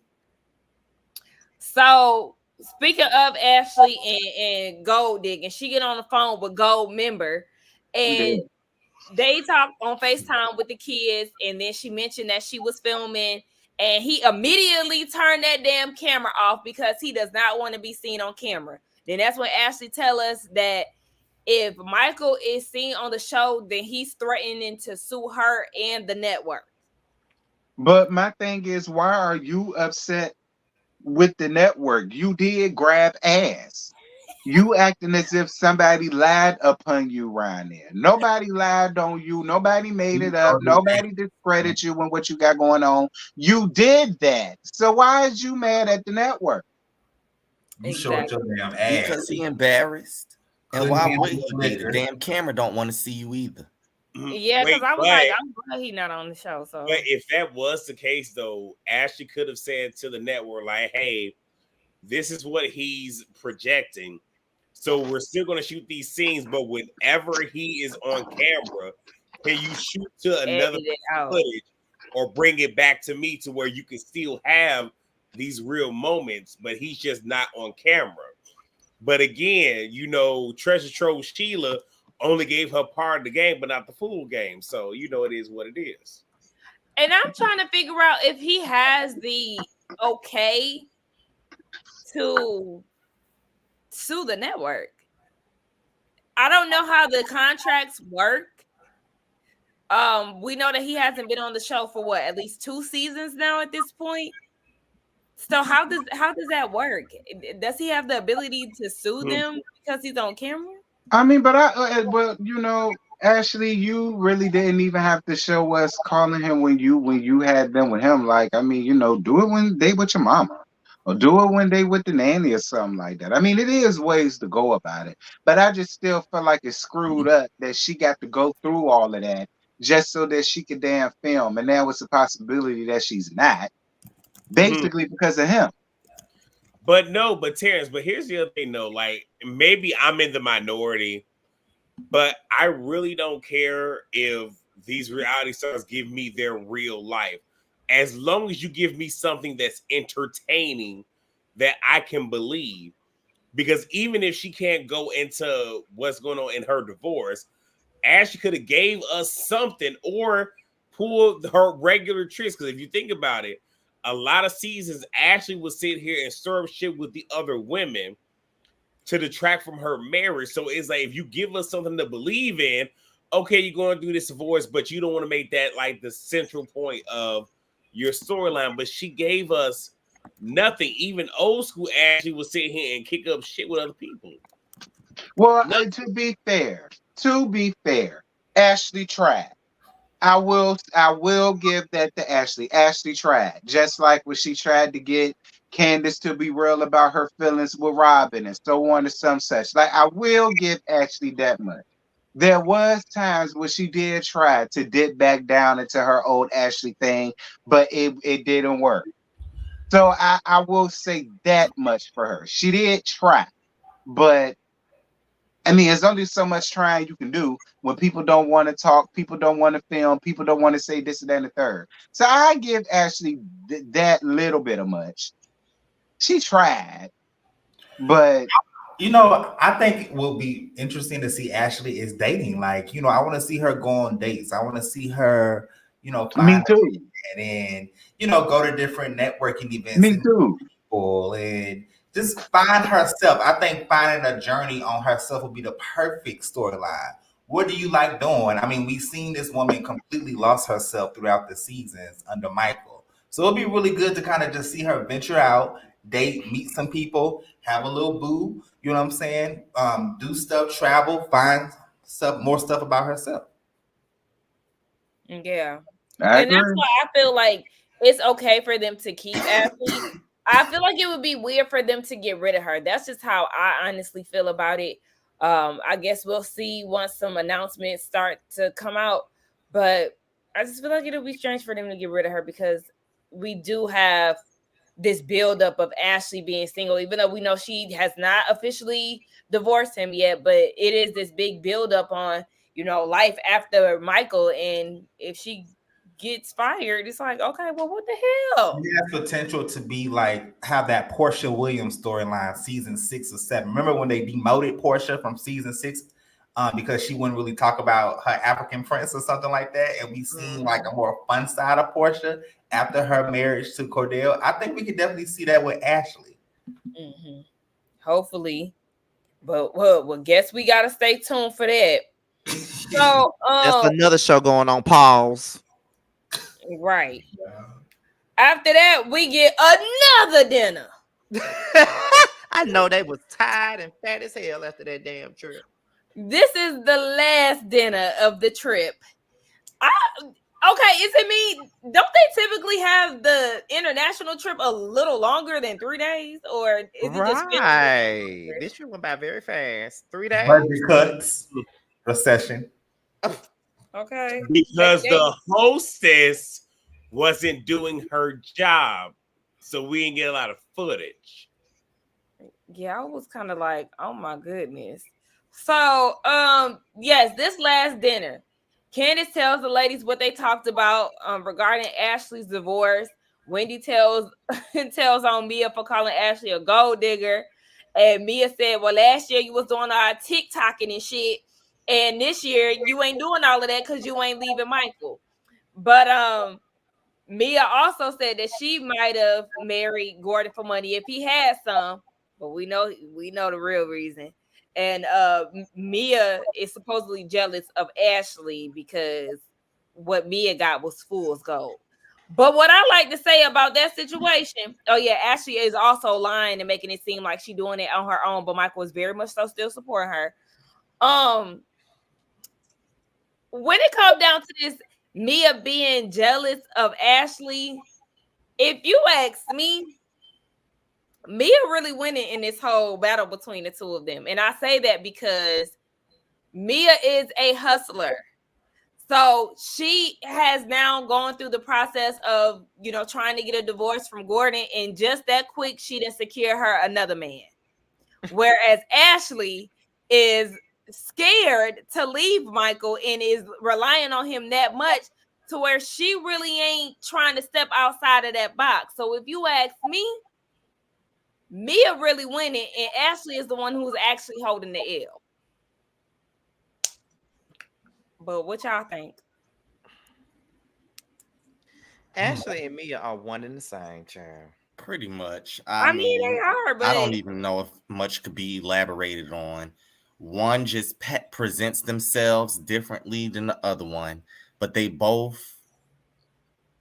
So speaking of Ashley and gold digging, she get on the phone with Gold Member and they talked on FaceTime with the kids, and then she mentioned that she was filming, and he immediately turned that damn camera off because he does not want to be seen on camera. Then that's when Ashley tell us that if Michael is seen on the show, then he's threatening to sue her and the network. But my thing is, why are you upset with the network? You did grab ass. You acting as if somebody lied upon you, Ryan. There, nobody lied on you. Nobody made it up. Nobody discredited you and what you got going on. You did that. So why is you mad at the network? You showed your damn ass because he embarrassed. And why would he be? The damn camera don't want to see you either. Yeah, because I was like, I'm glad he's not on the show. So, but if that was the case, though, Ashley could have said to the network, like, "Hey, this is what he's projecting. So we're still going to shoot these scenes, but whenever he is on camera, can you shoot to another footage or bring it back to me to where you can still have these real moments, but he's just not on camera." But again, you know, Treasure Trove Sheila only gave her part of the game, but not the full game. So, you know, it is what it is. And I'm trying to figure out if he has the okay to sue the network. I don't know how the contracts work. We know that he hasn't been on the show for what, at least 2 seasons now at this point. So how does that work? Does he have the ability to sue them because he's on camera? I mean, but you know, Ashley, you really didn't even have to show us calling him when you had been with him. Like, I mean, you know, do it when they with your mama, or do it when they with the nanny or something like that. I mean, it is ways to go about it, but I just still feel like it's screwed up that she got to go through all of that just so that she could damn film, and there was a possibility that she's not, basically because of him. But no, but Terrence, but here's the other thing though, like maybe I'm in the minority, but I really don't care if these reality stars give me their real life. as long as you give me something that's entertaining that I can believe. Because even if she can't go into what's going on in her divorce, Ashley could have gave us something or pulled her regular tricks. Because if you think about it, a lot of seasons Ashley would sit here and stir up shit with the other women to detract from her marriage. So it's like, if you give us something to believe in, okay, you're going to do this divorce, but you don't want to make that like the central point of your storyline. But she gave us nothing. Even old school Ashley would sit here and kick up shit with other people. Well, to be fair, Ashley tried. I will give that to Ashley. Ashley tried, just like when she tried to get Candace to be real about her feelings with Robin and so on and some such. Like, I will give Ashley that much. There was times when she did try to dip back down into her old Ashley thing, but it didn't work. So I will say that much for her. She did try, but I mean, there's only so much trying you can do when people don't want to talk, people don't want to film, people don't want to say this and that and the third. So I give Ashley that little bit of much. She tried, but I think it will be interesting to see Ashley is dating. Like, I want to see her go on dates. I want to see her, me too. And go to different networking events. Me too. And just find herself. I think finding a journey on herself will be the perfect storyline. What do you like doing? I mean, we've seen this woman completely lost herself throughout the seasons under Michael. So it'll be really good to kind of just see her venture out, date, meet some people, have a little boo. You know what I'm saying? Do stuff, travel, find more stuff about herself. Yeah. And that's why I feel like it's okay for them to keep Ashley. I feel like it would be weird for them to get rid of her. That's just how I honestly feel about it. I guess we'll see once some announcements start to come out. But I just feel like it'll be strange for them to get rid of her because we do have this buildup of Ashley being single, even though we know she has not officially divorced him yet. But it is this big buildup on, life after Michael. And if she gets fired, it's like, okay, well, what the hell? It has potential to be like have that Portia Williams storyline season 6 or 7. Remember when they demoted Portia from season 6 because she wouldn't really talk about her African prince or something like that, and we seen like a more fun side of Portia after her marriage to Cordell. I think we could definitely see that with Ashley. Mm-hmm. Hopefully, but well, guess we gotta stay tuned for that. So that's another show going on pause. Right. After that, we get another dinner. I know they was tired and fat as hell after that damn trip. This is the last dinner of the trip. Okay, is it me? Don't they typically have the international trip a little longer than 3 days? Or is it just right? This trip went by very fast. 3 days. Budget cuts, recession. Okay. Because the hostess wasn't doing her job, so we didn't get a lot of footage. Yeah, I was kind of like, oh my goodness. So, yes, this last dinner, Candace tells the ladies what they talked about regarding Ashley's divorce. Wendy tells on Mia for calling Ashley a gold digger, and Mia said, "Well, last year you was doing our TikToking and shit, and this year you ain't doing all of that because you ain't leaving Michael." But Mia also said that she might have married Gordon for money if he had some, but we know the real reason. And Mia is supposedly jealous of Ashley because what Mia got was fool's gold. But what I like to say about that situation, Ashley is also lying and making it seem like she's doing it on her own, but Michael is very much so still supporting her. When it comes down to this, Mia being jealous of Ashley, if you ask me, Mia really winning in this whole battle between the two of them. And I say that because Mia is a hustler. So she has now gone through the process of, trying to get a divorce from Gordon. And just that quick, she didn't secure her another man. Whereas Ashley is scared to leave Michael and is relying on him that much to where she really ain't trying to step outside of that box. So if you ask me, Mia really winning, and Ashley is the one who's actually holding the L. But what y'all think? Ashley and Mia are one and the same, child. Pretty much. I mean, they are, but I don't even know if much could be elaborated on. One just presents themselves differently than the other one, but they both,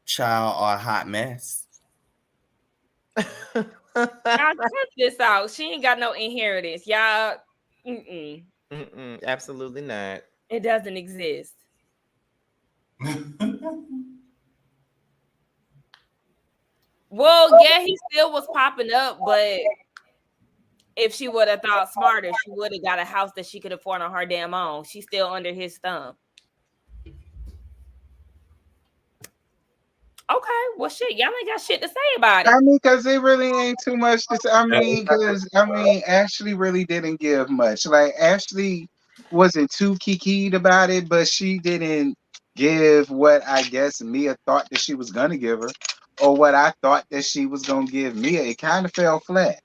child, are a hot mess. y'all cut this out. She ain't got no inheritance, y'all. Absolutely not. It doesn't exist. Well, yeah, he still was popping up, but if she would have thought smarter, she would have got a house that she could afford on her damn own. She's still under his thumb. Okay, well, shit, y'all ain't got shit to say about it. I mean, because it really ain't too much to say. I mean, Ashley really didn't give much. Like, Ashley wasn't too kikied about it, but she didn't give what I guess Mia thought that she was gonna give her, or what I thought that she was gonna give Mia. It kind of fell flat.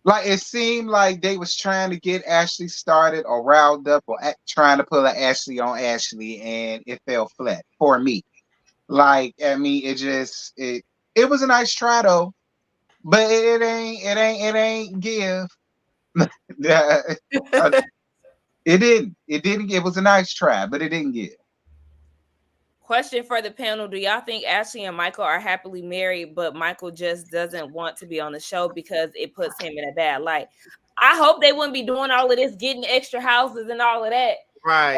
Like, it seemed like they was trying to get Ashley started or riled up or trying to pull an Ashley on Ashley, and it fell flat for me. Like, I mean, it was a nice try though, but it ain't give. It didn't. It was a nice try, but it didn't give. Question for the panel: do y'all think Ashley and Michael are happily married, but Michael just doesn't want to be on the show because it puts him in a bad light? I hope they wouldn't be doing all of this, getting extra houses and all of that. Right.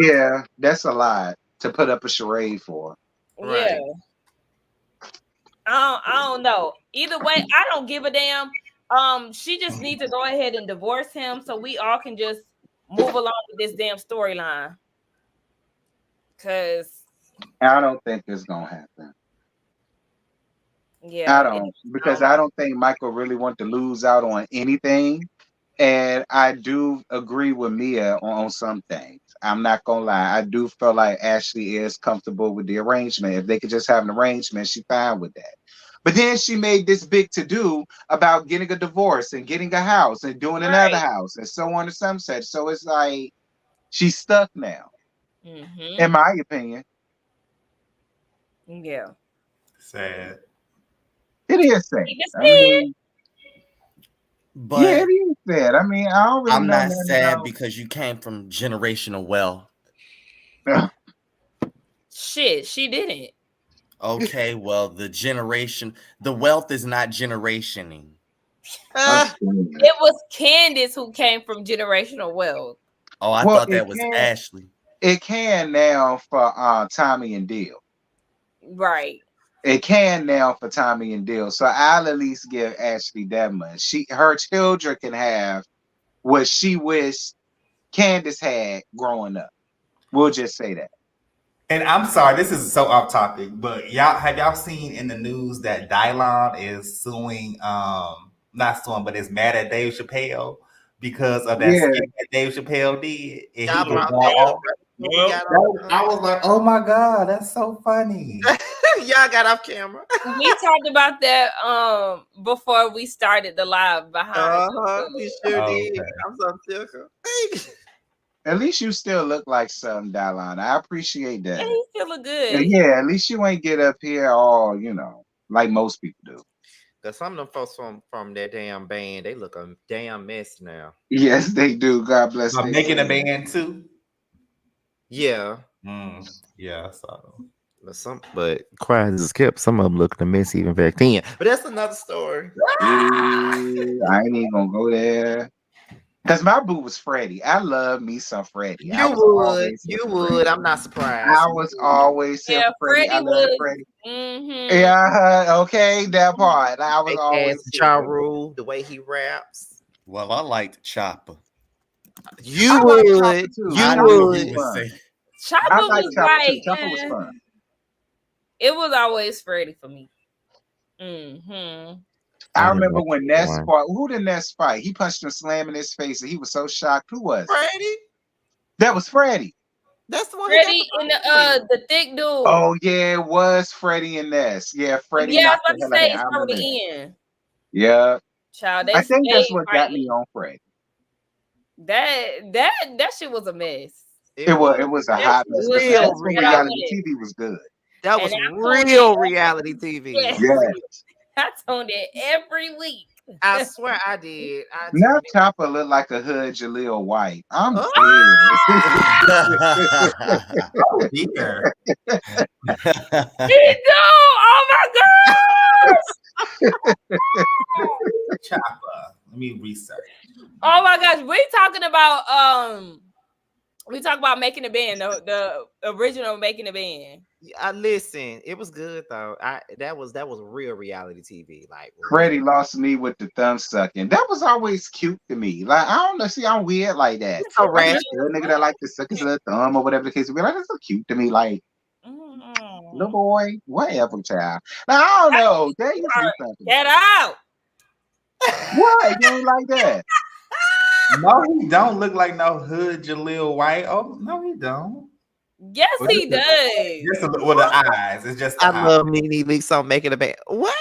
Yeah, that's a lot to put up a charade for. Right. Yeah. I don't know. Either way, I don't give a damn. She just needs to go ahead and divorce him so we all can just move along with this damn storyline. Cause I don't think it's gonna happen. Yeah, I don't, because I don't think Michael really wants to lose out on anything. And I do agree with Mia on some things. I'm not gonna lie. I do feel like Ashley is comfortable with the arrangement. If they could just have an arrangement, she's fine with that. But then she made this big to-do about getting a divorce and getting a house and doing another house and so on and some such. So it's like she's stuck now, in my opinion. Yeah. Sad. It is sad. I mean, but yeah, it is sad. I mean, I don't really I'm know not sad because you came from generational wealth. Shit, she didn't. Okay, well, the wealth is not generationing. It was Candace who came from generational wealth. Oh, I thought that was Ashley. It can now for Tommy and Dale. Right. It can now for Tommy and Dale. So I'll at least give Ashley that much. Her children can have what she wished Candace had growing up. We'll just say that. And I'm sorry, this is so off topic, but have y'all seen in the news that Dylon is suing, not suing, but is mad at Dave Chappelle because of that skit that Dave Chappelle did. And I was like, oh my God, that's so funny. Y'all got off camera. We talked about that before we started the live behind. We sure did. I'm so tickled. At least you still look like some Dylon. I appreciate that. Yeah, you still look good. Yeah, at least you ain't get up here all, like most people do. Because some of them folks from that damn band, they look a damn mess now. Yes, they do. God bless them. Making a band too? Yeah. Yeah, so. But quiet as kept, some of them looked a mess even back then. But that's another story. I ain't even gonna go there. Because my boo was Freddie. I love me some Freddie. You would. I'm not surprised. I was always Freddie. I love Freddie. Mm-hmm. Yeah, okay, that part. I was always Ja Rule, the way he raps. Well, I liked Chopper. You would. You would. Chopper was like, Chopper was fun. It was always Freddie for me. Mm-hmm. I remember when Ness fought. Who did Ness fight? He punched him, slam in his face, and he was so shocked. Who was it? Freddie. That was Freddie. That's the one. Freddie and the thick dude. Oh yeah, it was Freddie and Ness. Yeah, Freddie Yeah, knocked I the was hell about out to of say him. it's I over remember that. the end. Yeah, Child, I think that's stayed what got me fighting. on Freddie. That shit was a mess. It was a hot mess. But see, real that's when reality reality. TV was good. That was real reality TV. Yes. Yes. I tuned it every week. I swear I did. Now Chopper look like a hood Jaleel White. I'm Oh. scared. Oh dear. He do! Oh my gosh! Chopper. Let me research. Oh my gosh, we talk about Making the Band, the original Making the Band. Listen, it was good though. That was real reality TV. Like Freddie lost me with the thumb sucking. That was always cute to me. Like I don't know, see, I'm weird like that. So Like, rational. a nigga that like to suck his little thumb or whatever the case be. Like that's so cute to me. Like little boy, whatever, child. Now, I don't know. There used to be something. Get out! What? You ain't like that? No, he don't look like no hood Jaleel White. Oh no, he don't. Yes, he does. Just with the eyes. It's just. I love Nene Leakes on Making the Band. What?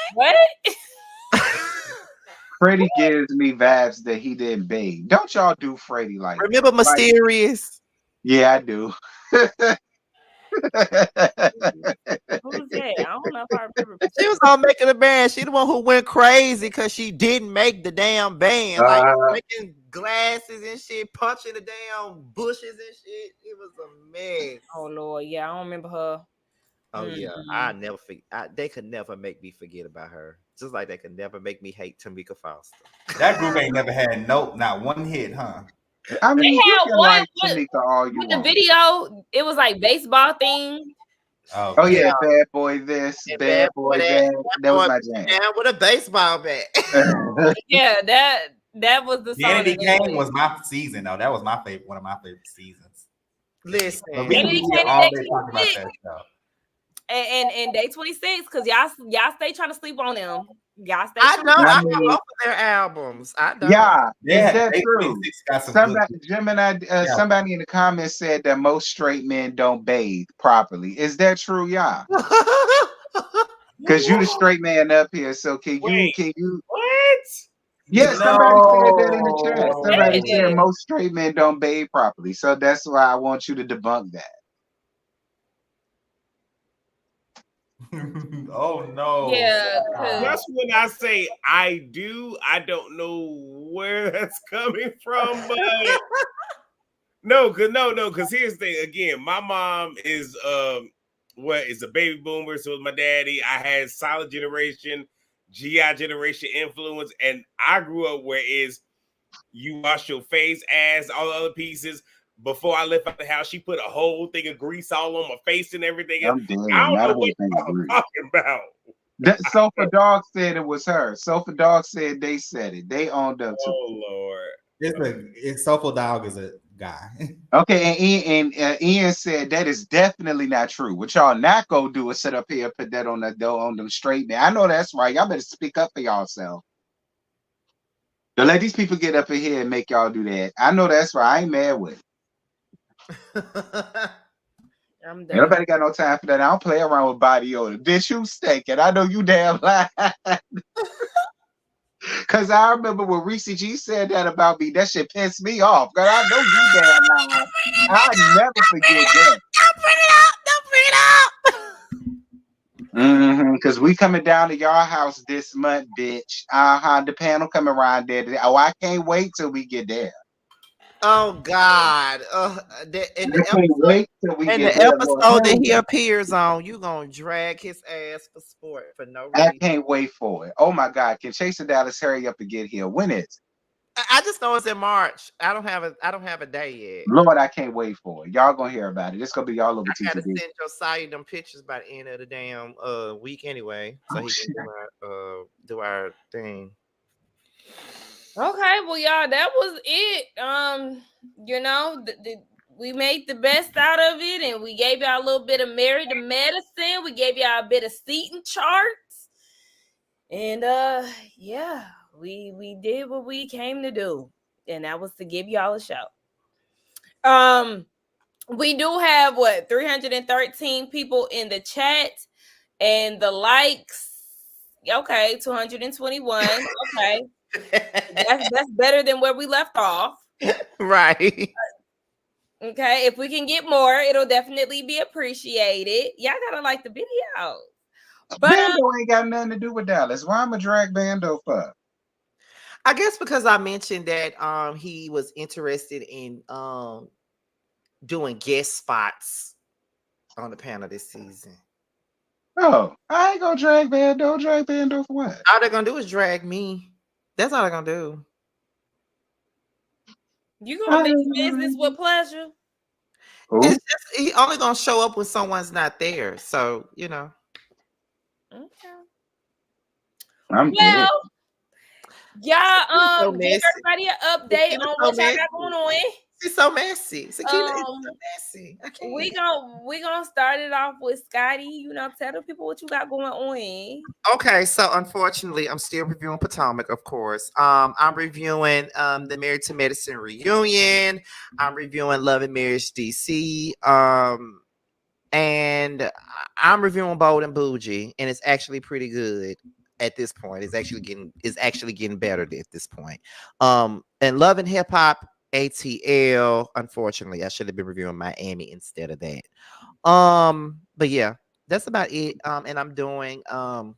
Freddie gives me vibes that he didn't bathe. Don't y'all do Freddie like? Remember Mysterious? Yeah, I do. Who's that? I don't know if I remember. She was on Making the Band. She the one who went crazy because she didn't make the damn band. Like making glasses and shit, punching the damn bushes and shit. It was a mess. Oh Lord, yeah, I don't remember her. Oh yeah, I never forget. They could never make me forget about her. Just like they could never make me hate Tamika Foster. That group ain't never had not one hit, huh? I mean, they had one like Tamika all you with want. the video. It was like baseball theme. Oh yeah, bad boy this, bad boy that. That was my jam. Yeah, with a baseball bat. Yeah, that was the song. Danny Kane was my season though. That was my favorite, one of my favorite seasons. Listen, Danny Kane all day talking about that show. And Day 26, because y'all stay trying to sleep on them. Y'all stay. I know. I love their albums. I know. Yeah, yeah, is that true? Somebody in the comments said that most straight men don't bathe properly. Is that true, y'all? Because you the straight man up here, so can you? What? Yeah, somebody said that in the chat. Somebody said most straight men don't bathe properly, so that's why I want you to debunk that. Oh no. Yeah. That's when I say I do. I don't know where that's coming from, but because here's the thing. Again, my mom is is a baby boomer, so was my daddy. I had solid generation, GI generation influence, and I grew up where is you wash your face, ass, all the other pieces. Before I left out the house, she put a whole thing of grease all on my face and everything. I don't know what you're talking about. Sofa Dog said it was her. Sofa Dog said they said it. They owned up to it. Oh Lord. Sofa Dog is a guy. Okay, and Ian said that is definitely not true. What y'all not gonna do is sit up here and put that on them straight man. I know that's right. Y'all better speak up for yourself. Don't let these people get up in here and make y'all do that. I know that's right. I ain't mad with it. I'm done. Nobody got no time for that. I don't play around with body odor. Bitch, you stink, and I know you damn lying. Cause I remember when Reese G said that about me. That shit pissed me off. Cause I know you damn lying. I'll never forget that. Don't bring it up. Cause we coming down to your house this month, bitch. The panel coming around there today. Oh, I can't wait till we get there. Oh God! The episode that he appears on, you gonna drag his ass for sport for no reason. I can't wait for it. Oh my God! Can Chase and Dallas hurry up and get here? When is it? I just know it's in March. I don't have a day yet. Lord, I can't wait for it. Y'all gonna hear about it. It's gonna be all over I gotta TTV. send Josiah them pictures by the end of the damn week anyway, so he can do our thing. Okay, well, y'all, that was it. We made the best out of it, and we gave y'all a little bit of Married to Medicine. We gave y'all a bit of seating charts, and we did what we came to do, and that was to give y'all a show. We do have 313 people in the chat, and the likes. Okay, 221. Okay, that's better than where we left off. Right. Okay, if we can get more, it'll definitely be appreciated. Y'all gotta like the video. But Bando ain't got nothing to do with Dallas. Why am I drag Bando for? I guess because I mentioned that he was interested in doing guest spots on the panel this season. Oh, I ain't gonna drag Bando. Drag Bando for what? All they're gonna do is drag me. That's all they're gonna do. You gonna mix business with pleasure? It's just, he only gonna show up when someone's not there. So Okay. I'm well, y'all so give everybody an update on what y'all got going on. She's so messy. Sakina is so messy. We gonna start it off with Scotty. You know, tell the people what you got going on. Okay, so unfortunately, I'm still reviewing Potomac, of course. I'm reviewing the Married to Medicine reunion. I'm reviewing Love and Marriage DC. And I'm reviewing Bold and Bougie, and it's actually pretty good at this point. It's actually getting better at this point. And Love and Hip Hop ATL, unfortunately, I should have been reviewing Miami instead of that. But yeah, that's about it. And I'm doing all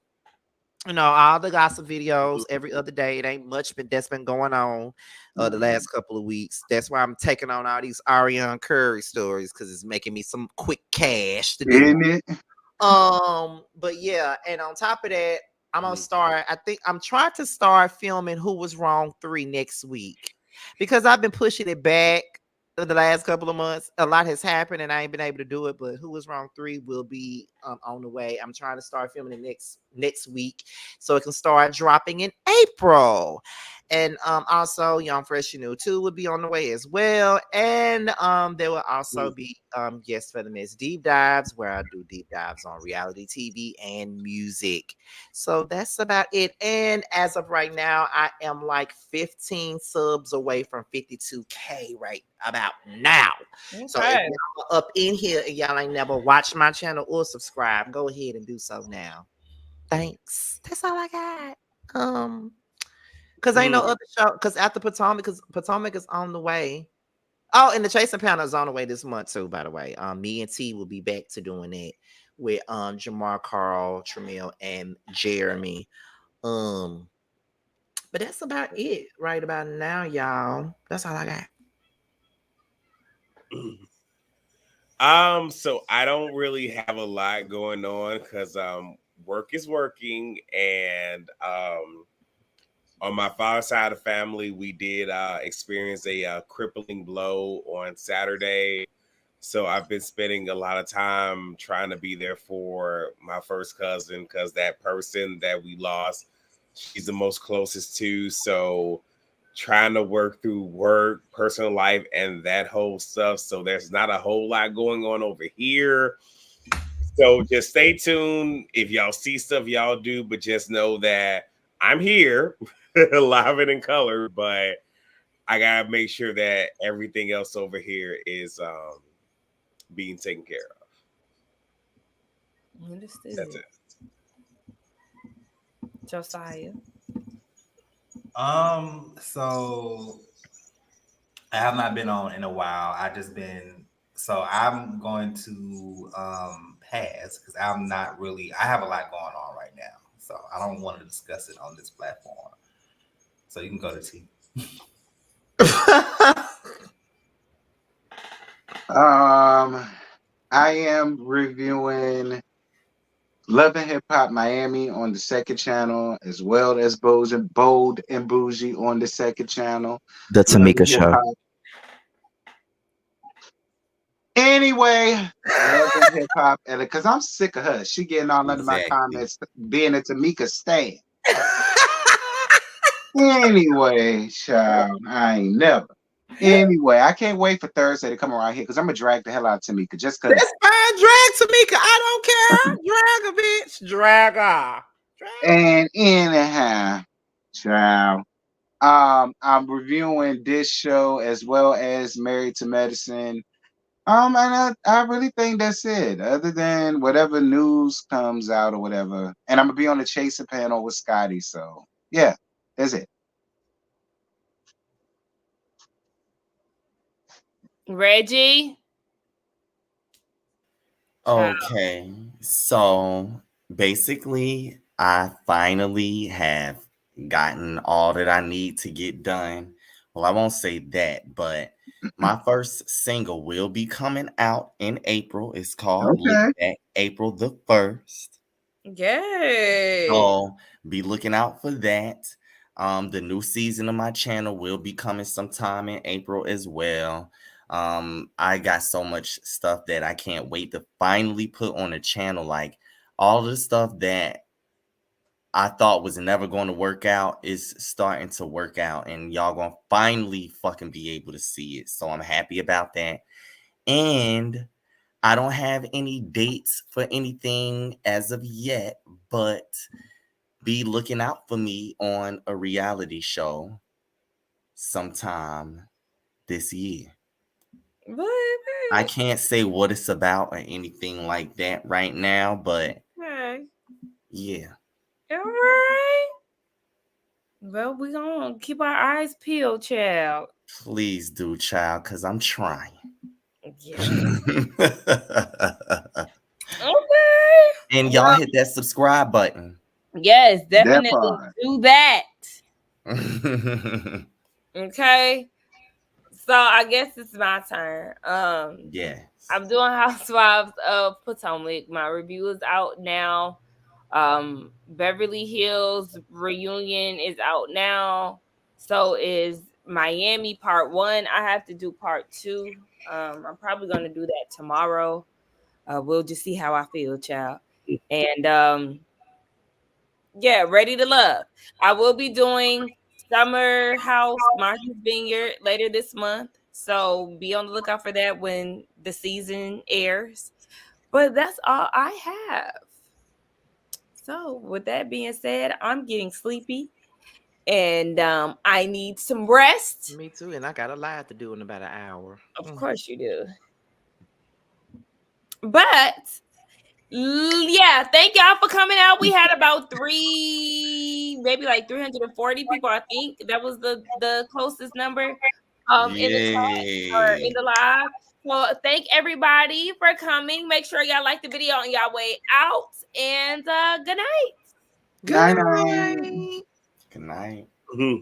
the gossip videos every other day. It ain't much that's been going on the last couple of weeks. That's why I'm taking on all these Ariana Curry stories, because it's making me some quick cash to do. Isn't it? But yeah, and on top of that, I'm gonna start. I think I'm trying to start filming Who Was Wrong 3 next week, because I've been pushing it back the last couple of months. A lot has happened and I ain't been able to do it, but Who Was Wrong 3 will be on the way. I'm trying to start filming it next week so it can start dropping in April. And also Young Fresh and New 2 will be on the way as well. And there will also be guests for the next deep dives, where I do deep dives on reality TV and music. So that's about it. And as of right now, I am like 15 subs away from 52K right about now. Okay. So if y'all are up in here and y'all ain't never watched my channel or subscribe, go ahead and do so now. Thanks. That's all I got. Because ain't no other show. Because after Potomac, because Potomac is on the way. Oh, and the Chasing Panel is on the way this month too, by the way. Me and T will be back to doing that with Jamar, Carl, Tramiel, and Jeremy. But that's about it right about now, y'all. That's all I got. So I don't really have a lot going on because work is working, and on my father's side of the family, we did experience a crippling blow on Saturday. So I've been spending a lot of time trying to be there for my first cousin, because that person that we lost, she's the most closest to. So trying to work through work, personal life, and that whole stuff. So there's not a whole lot going on over here. So just stay tuned. If y'all see stuff, y'all do, but just know that I'm here. Live and in color, but I gotta make sure that everything else over here is being taken care of. Understood. That's it. Josiah. So I have not been on in a while. So I'm going to pass, because I'm not really, I have a lot going on right now. So I don't want to discuss it on this platform. So you can go to T. I am reviewing Love and Hip Hop Miami on the second channel, as well as Bold and Bougie on the second channel. The Tamika Show. Anyway, Love and Hip Hop, because I'm sick of her. She getting all under my comments, being a Tamika stan. Anyway, child, I ain't never. Anyway, I can't wait for Thursday to come around here, because I'm gonna drag the hell out of Tamika, just because. That's fine. Drag Tamika. I don't care. Drag a bitch. Drag her. And anyhow, child, I'm reviewing this show as well as Married to Medicine. And I really think that's it. Other than whatever news comes out or whatever, and I'm gonna be on the Chaser panel with Scotty. So yeah, that's it. Reggie. Okay, so basically, I finally have gotten all that I need to get done. Well, I won't say that, but my first single will be coming out in April. It's called Lick Okay. Back, April the 1st. Yay. So be looking out for that. The new season of my channel will be coming sometime in April as well. I got so much stuff that I can't wait to finally put on the channel. Like all the stuff that I thought was never going to work out is starting to work out, and y'all gonna finally fucking be able to see it. So I'm happy about that. And I don't have any dates for anything as of yet, but be looking out for me on a reality show sometime this year. I can't say what it's about or anything like that right now, but yeah. All right. Well, we're gonna keep our eyes peeled, child. Please do, child, because I'm trying. Yeah. Okay. And y'all hit that subscribe button. Yes, definitely do that. Okay. So I guess it's my turn. Yeah. I'm doing Housewives of Potomac. My review is out now. Beverly Hills Reunion is out now. So is Miami Part 1. I have to do Part 2. I'm probably gonna do that tomorrow. We'll just see how I feel, child. And yeah, Ready to Love. I will be doing Summer House Martha's Vineyard later this month. So be on the lookout for that when the season airs. But that's all I have. So with that being said, I'm getting sleepy and I need some rest. Me too, and I got a live to do in about an hour. Of course you do. But yeah, thank y'all for coming out. We had about maybe like 340 people. I think that was the closest number in the chat or in the live. So thank everybody for coming. Make sure y'all like the video on y'all way out. And good night. Good night. Good night. Mm-hmm.